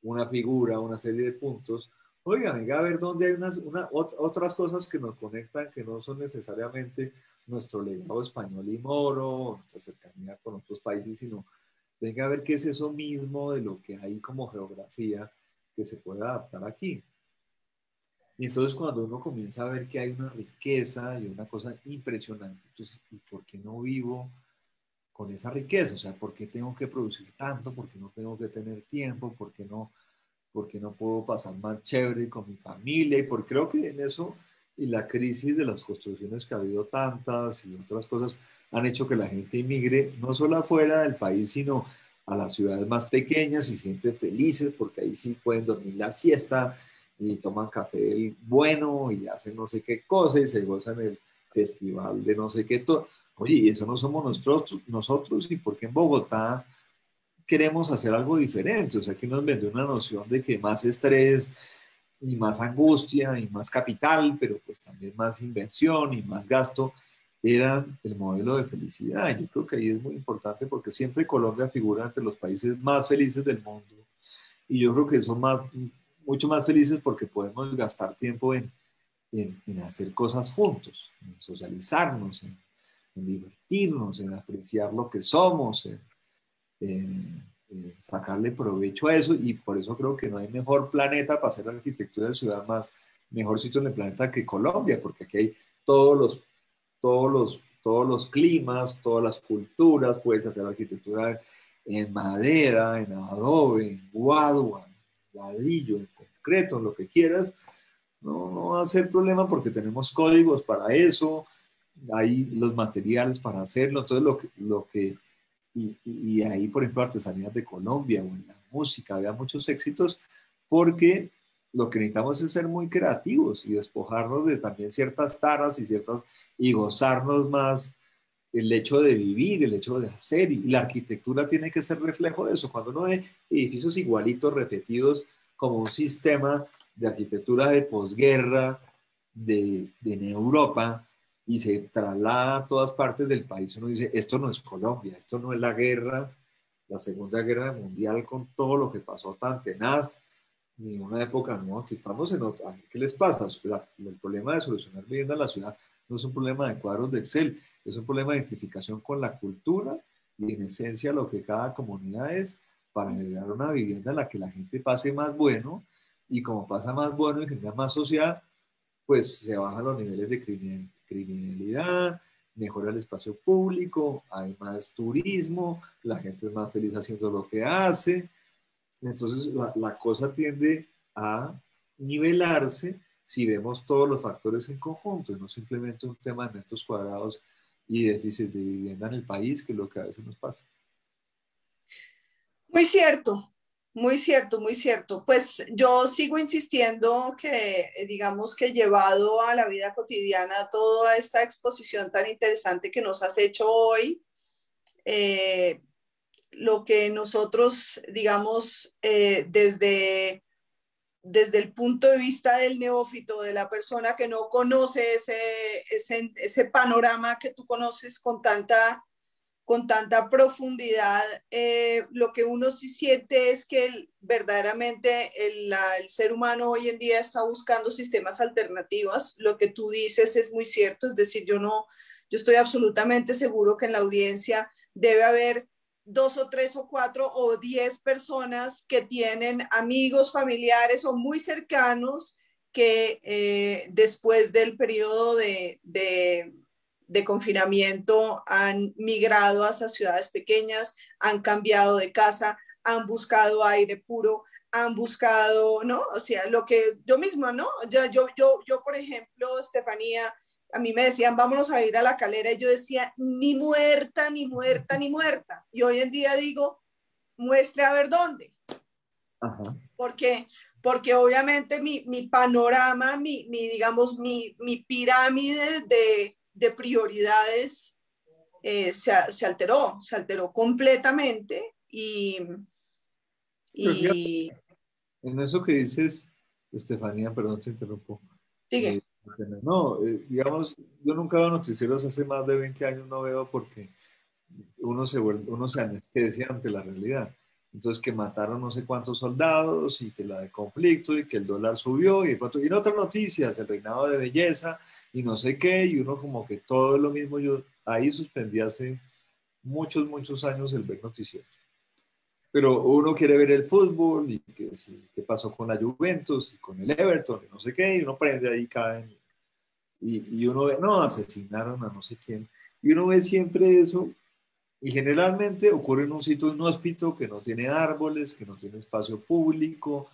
una figura, una serie de puntos. Oiga, venga a ver dónde hay otras cosas que nos conectan, que no son necesariamente nuestro legado español y moro, nuestra cercanía con otros países, sino venga a ver qué es eso mismo de lo que hay como geografía que se puede adaptar aquí. Y entonces cuando uno comienza a ver que hay una riqueza y una cosa impresionante, entonces, ¿y por qué no vivo con esa riqueza? O sea, ¿por qué tengo que producir tanto? ¿Por qué no tengo que tener tiempo? ¿Por qué no puedo pasar más chévere con mi familia? Y porque creo que en eso y la crisis de las construcciones que ha habido tantas y otras cosas han hecho que la gente inmigre no solo afuera del país, sino a las ciudades más pequeñas y se sienten felices porque ahí sí pueden dormir la siesta y toman café bueno y hacen no sé qué cosa y se gozan el festival de no sé qué todo. Oye, y eso no somos nosotros, y por qué en Bogotá queremos hacer algo diferente, o sea, que nos vende una noción de que más estrés y más angustia y más capital, pero pues también más inversión y más gasto, eran el modelo de felicidad. Yo creo que ahí es muy importante porque siempre Colombia figura entre los países más felices del mundo y yo creo que son mucho más felices porque podemos gastar tiempo en hacer cosas juntos, en socializarnos, en divertirnos, en apreciar lo que somos, sacarle provecho a eso y por eso creo que no hay mejor planeta para hacer la arquitectura de ciudad más, mejor sitio en el planeta que Colombia, porque aquí hay todos los climas, todas las culturas, puedes hacer arquitectura en madera, en adobe, en guadua, en ladrillo, en concreto, en lo que quieras, no va a ser problema porque tenemos códigos para eso, hay los materiales para hacerlo, entonces y ahí, por ejemplo, artesanías de Colombia o en la música, había muchos éxitos porque lo que necesitamos es ser muy creativos y despojarnos de también ciertas taras y gozarnos más el hecho de vivir, el hecho de hacer, y la arquitectura tiene que ser reflejo de eso. Cuando uno ve edificios igualitos, repetidos, como un sistema de arquitectura de posguerra en Europa, y se traslada a todas partes del país, uno dice, esto no es Colombia, esto no es la guerra, la Segunda Guerra Mundial con todo lo que pasó tan tenaz, ni una época, no, aquí estamos en otra. ¿Qué les pasa? El problema de solucionar vivienda en la ciudad no es un problema de cuadros de Excel, es un problema de identificación con la cultura y en esencia lo que cada comunidad es para generar una vivienda en la que la gente pase más bueno y como pasa más bueno y genera más sociedad, pues se bajan los niveles de criminalidad, mejora el espacio público, hay más turismo, la gente es más feliz haciendo lo que hace. Entonces la cosa tiende a nivelarse si vemos todos los factores en conjunto, y no simplemente un tema de metros cuadrados y déficit de vivienda en el país, que es lo que a veces nos pasa. Muy cierto, muy cierto, muy cierto. Pues yo sigo insistiendo que, digamos que llevado a la vida cotidiana toda esta exposición tan interesante que nos has hecho hoy, eh, lo que nosotros, digamos, desde el punto de vista del neófito, de la persona que no conoce ese panorama que tú conoces con tanta profundidad, lo que uno sí siente es que verdaderamente el ser humano hoy en día está buscando sistemas alternativos. Lo que tú dices es muy cierto, es decir, yo estoy absolutamente seguro que en la audiencia debe haber dos o tres o cuatro o 10 personas que tienen amigos, familiares o muy cercanos que después del periodo de confinamiento han migrado hacia ciudades pequeñas, han cambiado de casa, han buscado aire puro, han buscado, ¿no? O sea, lo que yo misma, ¿no? Yo, por ejemplo, Estefanía, a mí me decían, vámonos a ir a La Calera, y yo decía, ni muerta, ni muerta, ni muerta. Y hoy en día digo, muestre a ver dónde. Ajá. Porque obviamente mi panorama, digamos, mi pirámide de prioridades se alteró completamente Pero fíjate, y en eso que dices, Estefanía, perdón, te interrumpo. Eh, sigue. no, digamos, yo nunca veo noticieros hace más de 20 años, no veo porque uno se anestesia ante la realidad. Entonces, que mataron no sé cuántos soldados y que la de conflicto y que el dólar subió y de pronto, y en otras noticias, el reinado de belleza y no sé qué, y uno como que todo es lo mismo. Yo ahí suspendí hace muchos años el ver noticieros. Pero uno quiere ver el fútbol y que, sí, qué pasó con la Juventus y con el Everton y no sé qué, y uno prende ahí, caen y uno ve, no, asesinaron a no sé quién, y uno ve siempre eso, y generalmente ocurre en un sitio inhóspito que no tiene árboles, que no tiene espacio público,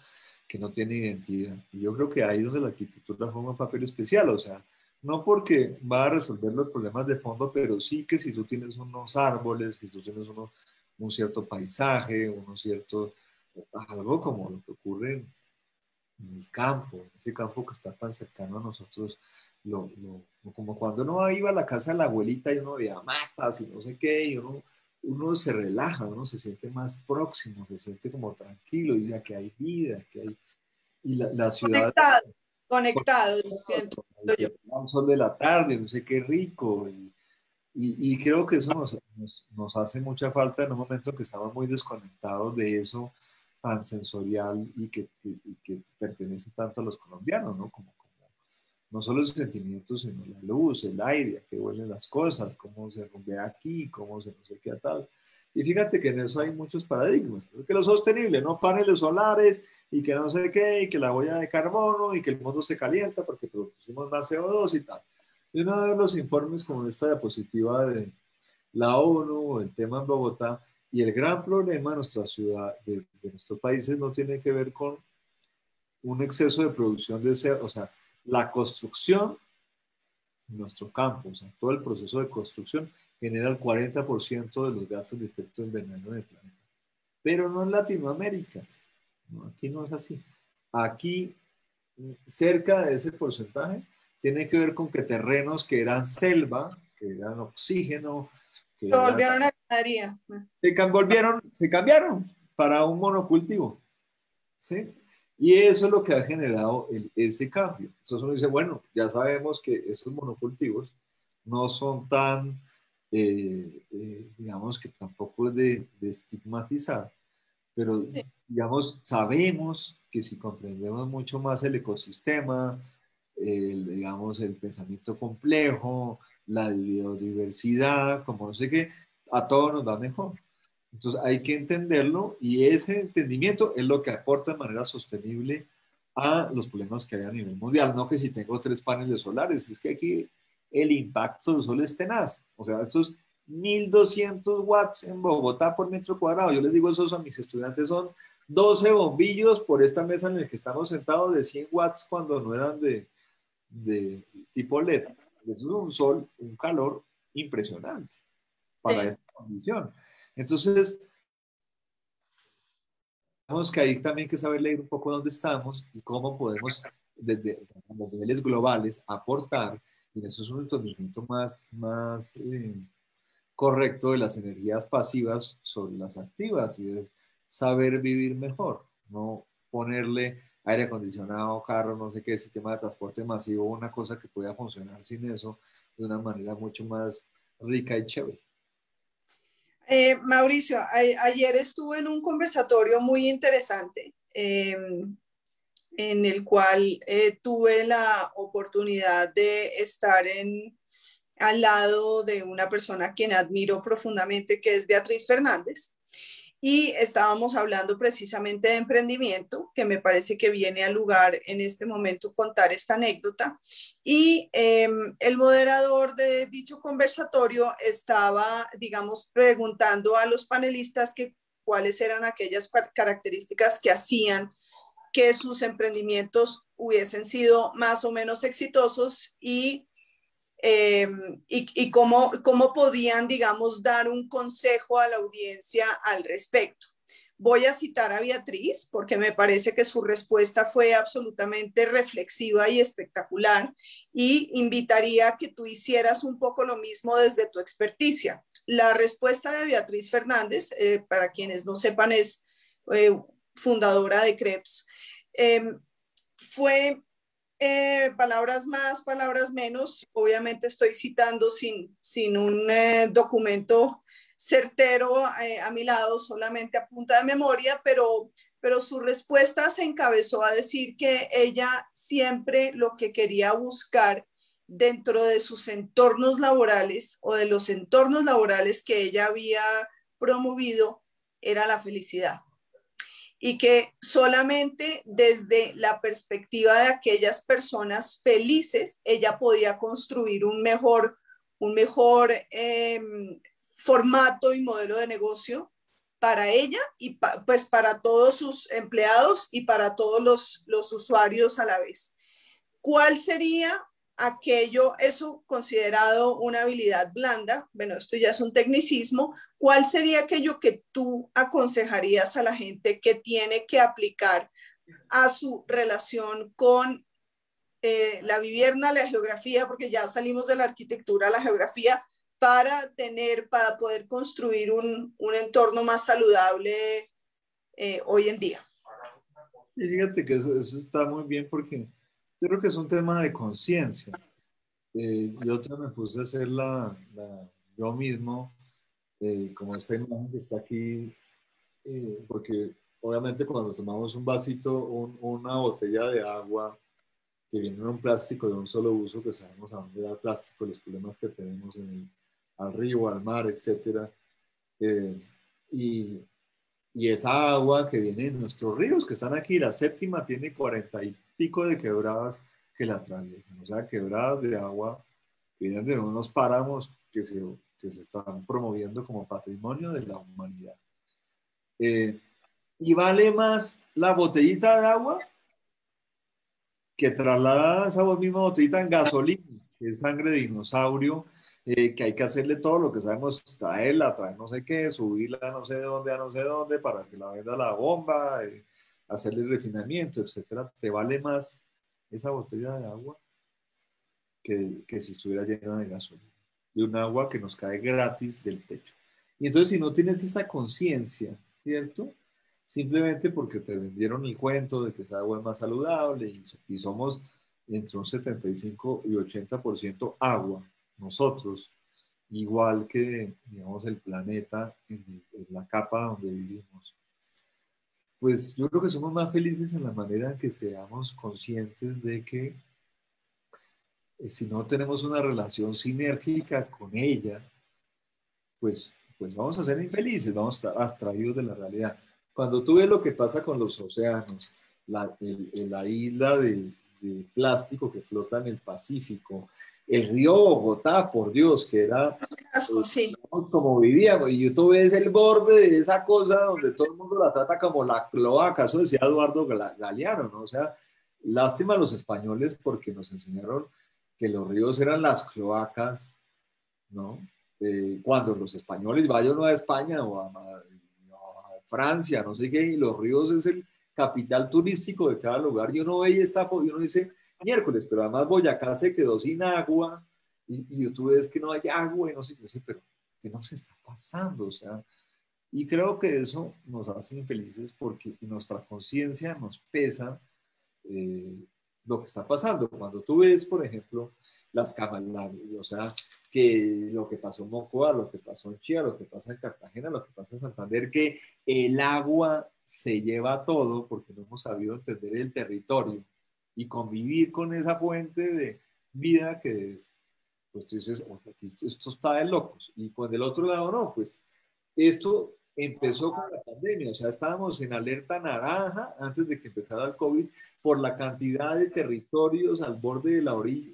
que no tiene identidad. Y yo creo que ahí es donde la arquitectura juega un papel especial, o sea, no porque va a resolver los problemas de fondo, pero sí que si tú tienes unos árboles, si tú tienes un cierto paisaje, algo como lo que ocurre en el campo, ese campo que está tan cercano a nosotros, como cuando uno iba a la casa de la abuelita y uno veía matas y no sé qué, y uno se relaja, uno se siente más próximo, se siente como tranquilo, y dice que hay vida, que hay... Y la ciudad, Conectados, siento yo. un sol de la tarde, no sé qué rico, y creo que eso nos hace mucha falta en un momento que estamos muy desconectados de eso tan sensorial y que pertenece tanto a los colombianos, ¿no? Como no solo el sentimiento, sino la luz, el aire, a qué huelen las cosas, cómo se rumbea aquí, cómo se no sé qué tal. Y fíjate que en eso hay muchos paradigmas, que lo sostenible, no paneles solares y que no sé qué, y que la huella de carbono y que el mundo se calienta porque producimos más CO2 y tal. Y uno de los informes como esta diapositiva de la ONU, el tema en Bogotá, y el gran problema de nuestra ciudad, de nuestros países, no tiene que ver con un exceso de producción de CO, o sea, la construcción en nuestro campo, o sea, todo el proceso de construcción genera el 40% de los gases de efecto invernadero del planeta. Pero no en Latinoamérica, ¿no? Aquí no es así. Aquí, cerca de ese porcentaje, tiene que ver con que terrenos que eran selva, que eran oxígeno, Se que eran, volvieron a ganadería. se cambiaron para un monocultivo, ¿sí? Y eso es lo que ha generado ese cambio. Entonces uno dice, bueno, ya sabemos que esos monocultivos no son tan, digamos que tampoco es de estigmatizar, pero digamos, sabemos que si comprendemos mucho más el ecosistema, digamos, el pensamiento complejo, la biodiversidad, como no sé qué, a todos nos va mejor. Entonces hay que entenderlo y ese entendimiento es lo que aporta de manera sostenible a los problemas que hay a nivel mundial. No que si tengo 3 paneles solares, es que aquí el impacto del sol es tenaz. O sea, estos 1200 watts en Bogotá por metro cuadrado. Yo les digo eso a mis estudiantes, son 12 bombillos por esta mesa en la que estamos sentados de 100 watts cuando no eran de tipo LED. Eso es un sol, un calor impresionante para Sí. esta condición. Entonces, tenemos que ahí también que saber leer un poco dónde estamos y cómo podemos, desde los niveles globales, aportar, y eso es un entendimiento más correcto de las energías pasivas sobre las activas, y es saber vivir mejor, no ponerle aire acondicionado, carro, no sé qué, sistema de transporte masivo, una cosa que pueda funcionar sin eso de una manera mucho más rica y chévere. Mauricio, ayer estuve en un conversatorio muy interesante en el cual tuve la oportunidad de estar al lado de una persona a quien admiro profundamente, que es Beatriz Fernández. y estábamos hablando precisamente de emprendimiento, que me parece que viene al lugar en este momento contar esta anécdota. Y el moderador de dicho conversatorio estaba, digamos, preguntando a los panelistas que cuáles eran aquellas características que hacían que sus emprendimientos hubiesen sido más o menos exitosos y cómo podían, digamos, dar un consejo a la audiencia al respecto. Voy a citar a Beatriz porque me parece que su respuesta fue absolutamente reflexiva y espectacular y invitaría a que tú hicieras un poco lo mismo desde tu experticia. La respuesta de Beatriz Fernández, para quienes no sepan, es fundadora de Krebs, fue palabras más, palabras menos. Obviamente estoy citando sin un documento certero a mi lado, solamente a punta de memoria, pero su respuesta se encabezó a decir que ella siempre lo que quería buscar dentro de sus entornos laborales o de los entornos laborales que ella había promovido era la felicidad y que solamente desde la perspectiva de aquellas personas felices ella podía construir un mejor formato y modelo de negocio para ella y pues para todos sus empleados y para todos los usuarios a la vez. ¿Cuál sería aquello, eso considerado una habilidad blanda? Bueno, esto ya es un tecnicismo. ¿Cuál sería aquello que tú aconsejarías a la gente que tiene que aplicar a su relación con la vivienda, la geografía, porque ya salimos de la arquitectura a la geografía, para poder construir un entorno más saludable hoy en día? Y fíjate que eso está muy bien porque yo creo que es un tema de conciencia. Yo otra me puse a hacer yo mismo, como esta imagen que está aquí, porque obviamente cuando tomamos un vasito, una botella de agua que viene en un plástico de un solo uso, que sabemos a dónde da el plástico, los problemas que tenemos al río, al mar, etcétera, eh, y, y esa agua que viene de nuestros ríos, que están aquí, la séptima tiene 40 y pico de quebradas que la atraviesan, o sea, quebradas de agua que vienen de unos páramos que se están promoviendo como patrimonio de la humanidad. Y vale más la botellita de agua que trasladar esa misma botellita en gasolina, que es sangre de dinosaurio, que hay que hacerle todo lo que sabemos, traerla, traer no sé qué, subirla no sé de dónde a no sé dónde para que la venda la bomba, hacerle el refinamiento, etcétera. Te vale más esa botella de agua que si estuviera llena de gasolina, de un agua que nos cae gratis del techo. Y entonces si no tienes esa conciencia, ¿cierto? Simplemente porque te vendieron el cuento de que esa agua es más saludable y somos entre un 75 y 80% agua, nosotros, igual que, digamos, el planeta en la capa donde vivimos. Pues yo creo que somos más felices en la manera en que seamos conscientes de que si no tenemos una relación sinérgica con ella, pues vamos a ser infelices, vamos a estar abstraídos de la realidad. Cuando tú ves lo que pasa con los océanos, la isla de plástico que flota en el Pacífico, el río Bogotá, por Dios, que era Sí. como vivíamos, y tú ves el borde de esa cosa donde todo el mundo la trata como la cloaca, eso decía Eduardo Galeano, ¿no? O sea, lástima a los españoles porque nos enseñaron que los ríos eran las cloacas, ¿no? Cuando los españoles vayan a España o a Francia, no sé qué, y los ríos es el capital turístico de cada lugar, y uno ve y está, y uno dice, miércoles, pero además Boyacá se quedó sin agua, y tú ves que no hay agua, y no sé, yo sé, pero ¿qué nos está pasando? O sea, y creo que eso nos hace infelices porque nuestra conciencia nos pesa eh, lo que está pasando. Cuando tú ves, por ejemplo, las cámaras, o sea, que lo que pasó en Mocoa, lo que pasó en Chía, lo que pasa en Cartagena, lo que pasa en Santander, que el agua se lleva todo porque no hemos sabido entender el territorio y convivir con esa fuente de vida que es, pues tú dices, oh, esto está de locos. Y con el otro lado, no, pues esto empezó con la pandemia, o sea, estábamos en alerta naranja antes de que empezara el COVID por la cantidad de territorios al borde de la orilla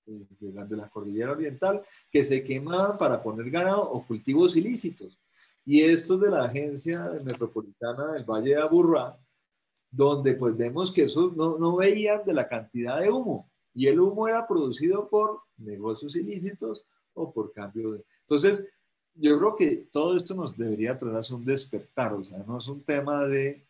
de la cordillera oriental que se quemaban para poner ganado o cultivos ilícitos. Y estos de la Agencia Metropolitana del Valle de Aburrá, donde pues vemos que esos no veían de la cantidad de humo, y el humo era producido por negocios ilícitos o por cambio de... Entonces, yo creo que todo esto nos debería traer a un despertar, o sea, no es un tema de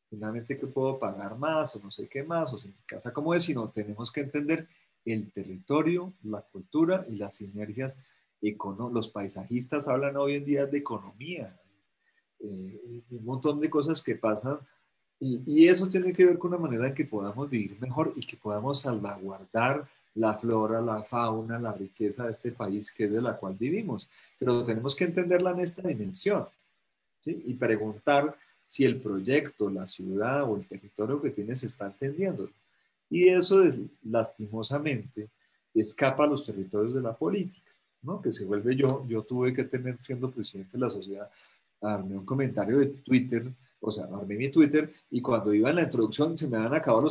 finalmente que puedo pagar más o no sé qué más, o si mi casa cómo es, sino tenemos que entender el territorio, la cultura y las sinergias. Los paisajistas hablan hoy en día de economía, un montón de cosas que pasan y eso tiene que ver con una manera en que podamos vivir mejor y que podamos salvaguardar la flora, la fauna, la riqueza de este país que es de la cual vivimos. Pero tenemos que entenderla en esta dimensión, ¿sí? Y preguntar si el proyecto, la ciudad o el territorio que tiene se está entendiendo. Y eso es, lastimosamente, escapa a los territorios de la política, ¿no? Que se vuelve yo tuve que tener, siendo presidente de la sociedad, armé un comentario de Twitter, o sea, armé mi Twitter y cuando iba en la introducción se me habían acabado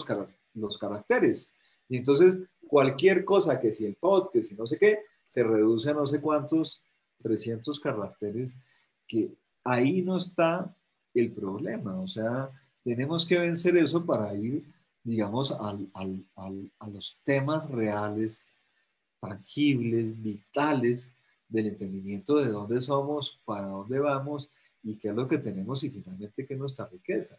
los caracteres. Y entonces cualquier cosa, que si el pod, que si no sé qué, se reduce a no sé cuántos, 300 caracteres, que ahí no está el problema. O sea, tenemos que vencer eso para ir, digamos, a los temas reales, tangibles, vitales, del entendimiento de dónde somos, para dónde vamos y qué es lo que tenemos y finalmente qué es nuestra riqueza.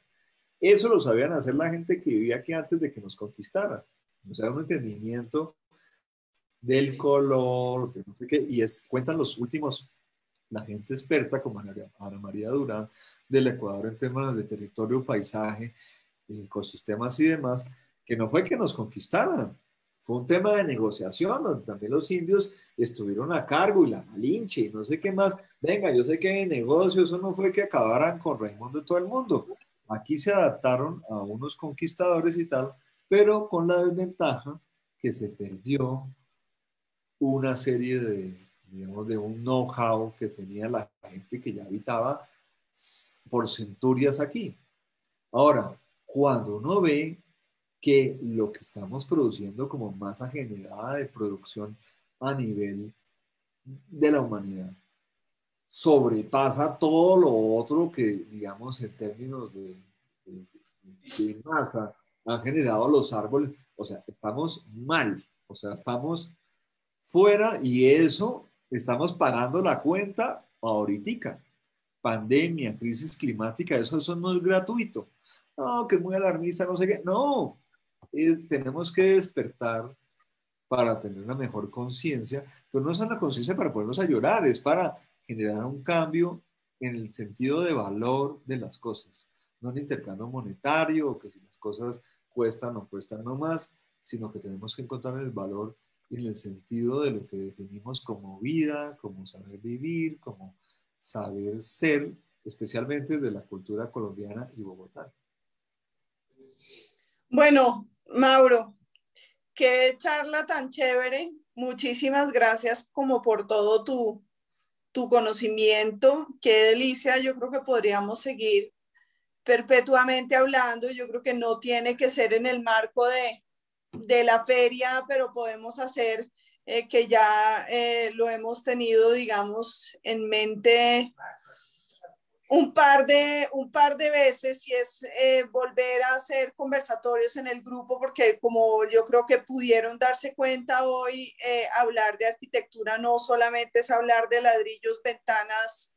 Eso lo sabían hacer la gente que vivía aquí antes de que nos conquistaran. O sea, un entendimiento del color, de no sé qué, y cuentan los últimos, la gente experta como Ana María Durán del Ecuador en temas de territorio, paisaje, ecosistemas y demás, que no fue que nos conquistaran, fue un tema de negociación, donde también los indios estuvieron a cargo y la Malinche y no sé qué más. Venga, yo sé que hay negocios, eso no fue que acabaran con Raimundo y todo el mundo. Aquí se adaptaron a unos conquistadores y tal, pero con la desventaja que se perdió una serie de, digamos, de un know-how que tenía la gente que ya habitaba por centurias aquí. Ahora, cuando uno ve que lo que estamos produciendo como masa generada de producción a nivel de la humanidad sobrepasa todo lo otro que, digamos, en términos de masa han generado los árboles, o sea, estamos mal, o sea, estamos fuera y eso estamos pagando la cuenta ahorita. Pandemia, crisis climática, eso no es gratuito. No, que es muy alarmista, no sé qué. No, tenemos que despertar para tener una mejor conciencia, pero no es una conciencia para ponernos a llorar, es para generar un cambio en el sentido de valor de las cosas. No en intercambio monetario, o que si las cosas cuestan o cuestan no más, sino que tenemos que encontrar el valor en el sentido de lo que definimos como vida, como saber vivir, como saber ser, especialmente de la cultura colombiana y Bogotá. Bueno, Mauro, qué charla tan chévere. Muchísimas gracias como por todo tu conocimiento. Qué delicia. Yo creo que podríamos seguir perpetuamente hablando. Yo creo que no tiene que ser en el marco de la feria, pero podemos hacer que ya lo hemos tenido, digamos, en mente un par de veces y es volver a hacer conversatorios en el grupo, porque como yo creo que pudieron darse cuenta hoy, hablar de arquitectura no solamente es hablar de ladrillos, ventanas,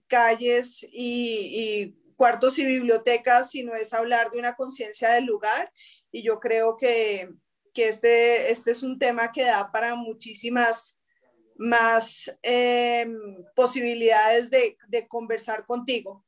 calles y cuartos y bibliotecas, sino es hablar de una conciencia del lugar. Y yo creo que este es un tema que da para muchísimas más posibilidades de conversar contigo.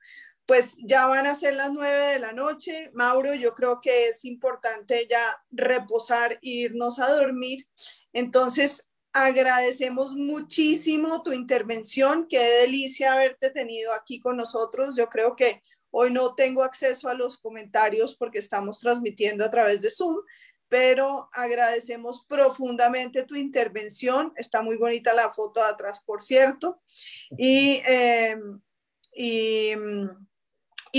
Pues ya van a ser las 9 de la noche. Mauro, yo creo que es importante ya reposar e irnos a dormir. Entonces, agradecemos muchísimo tu intervención. Qué delicia haberte tenido aquí con nosotros. Yo creo que hoy no tengo acceso a los comentarios porque estamos transmitiendo a través de Zoom, pero agradecemos profundamente tu intervención. Está muy bonita la foto de atrás, por cierto. Y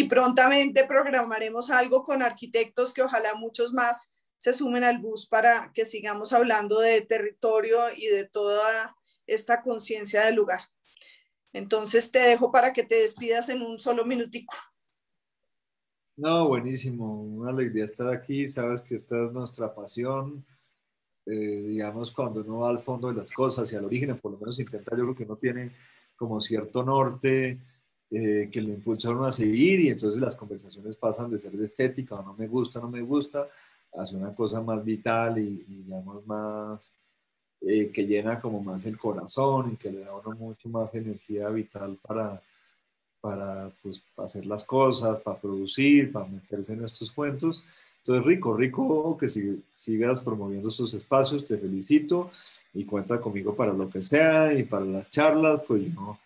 prontamente programaremos algo con arquitectos que ojalá muchos más se sumen al bus para que sigamos hablando de territorio y de toda esta conciencia del lugar. Entonces te dejo para que te despidas en un solo minutico. No, buenísimo, una alegría estar aquí, sabes que esta es nuestra pasión, digamos, cuando uno va al fondo de las cosas y al origen, por lo menos intenta, yo creo que uno tiene como cierto norte que le impulsa a uno a seguir y entonces las conversaciones pasan de ser de estética o no me gusta, no me gusta, hacia una cosa más vital y digamos más, que llena como más el corazón y que le da a uno mucho más energía vital para pues, hacer las cosas, para producir, para meterse en estos cuentos. Entonces, rico, rico que sigas promoviendo estos espacios, te felicito y cuenta conmigo para lo que sea y para las charlas, pues yo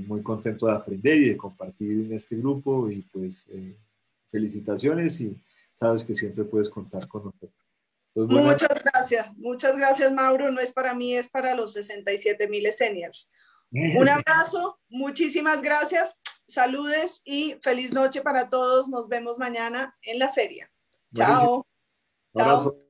muy contento de aprender y de compartir en este grupo y pues felicitaciones y sabes que siempre puedes contar con nosotros. Entonces, Muchas gracias Mauro, no es para mí, es para los 67,000 seniors. Un abrazo, muchísimas gracias, saludes y feliz noche para todos, nos vemos mañana en la feria. Buenísimo. Chao. Un abrazo. Chao.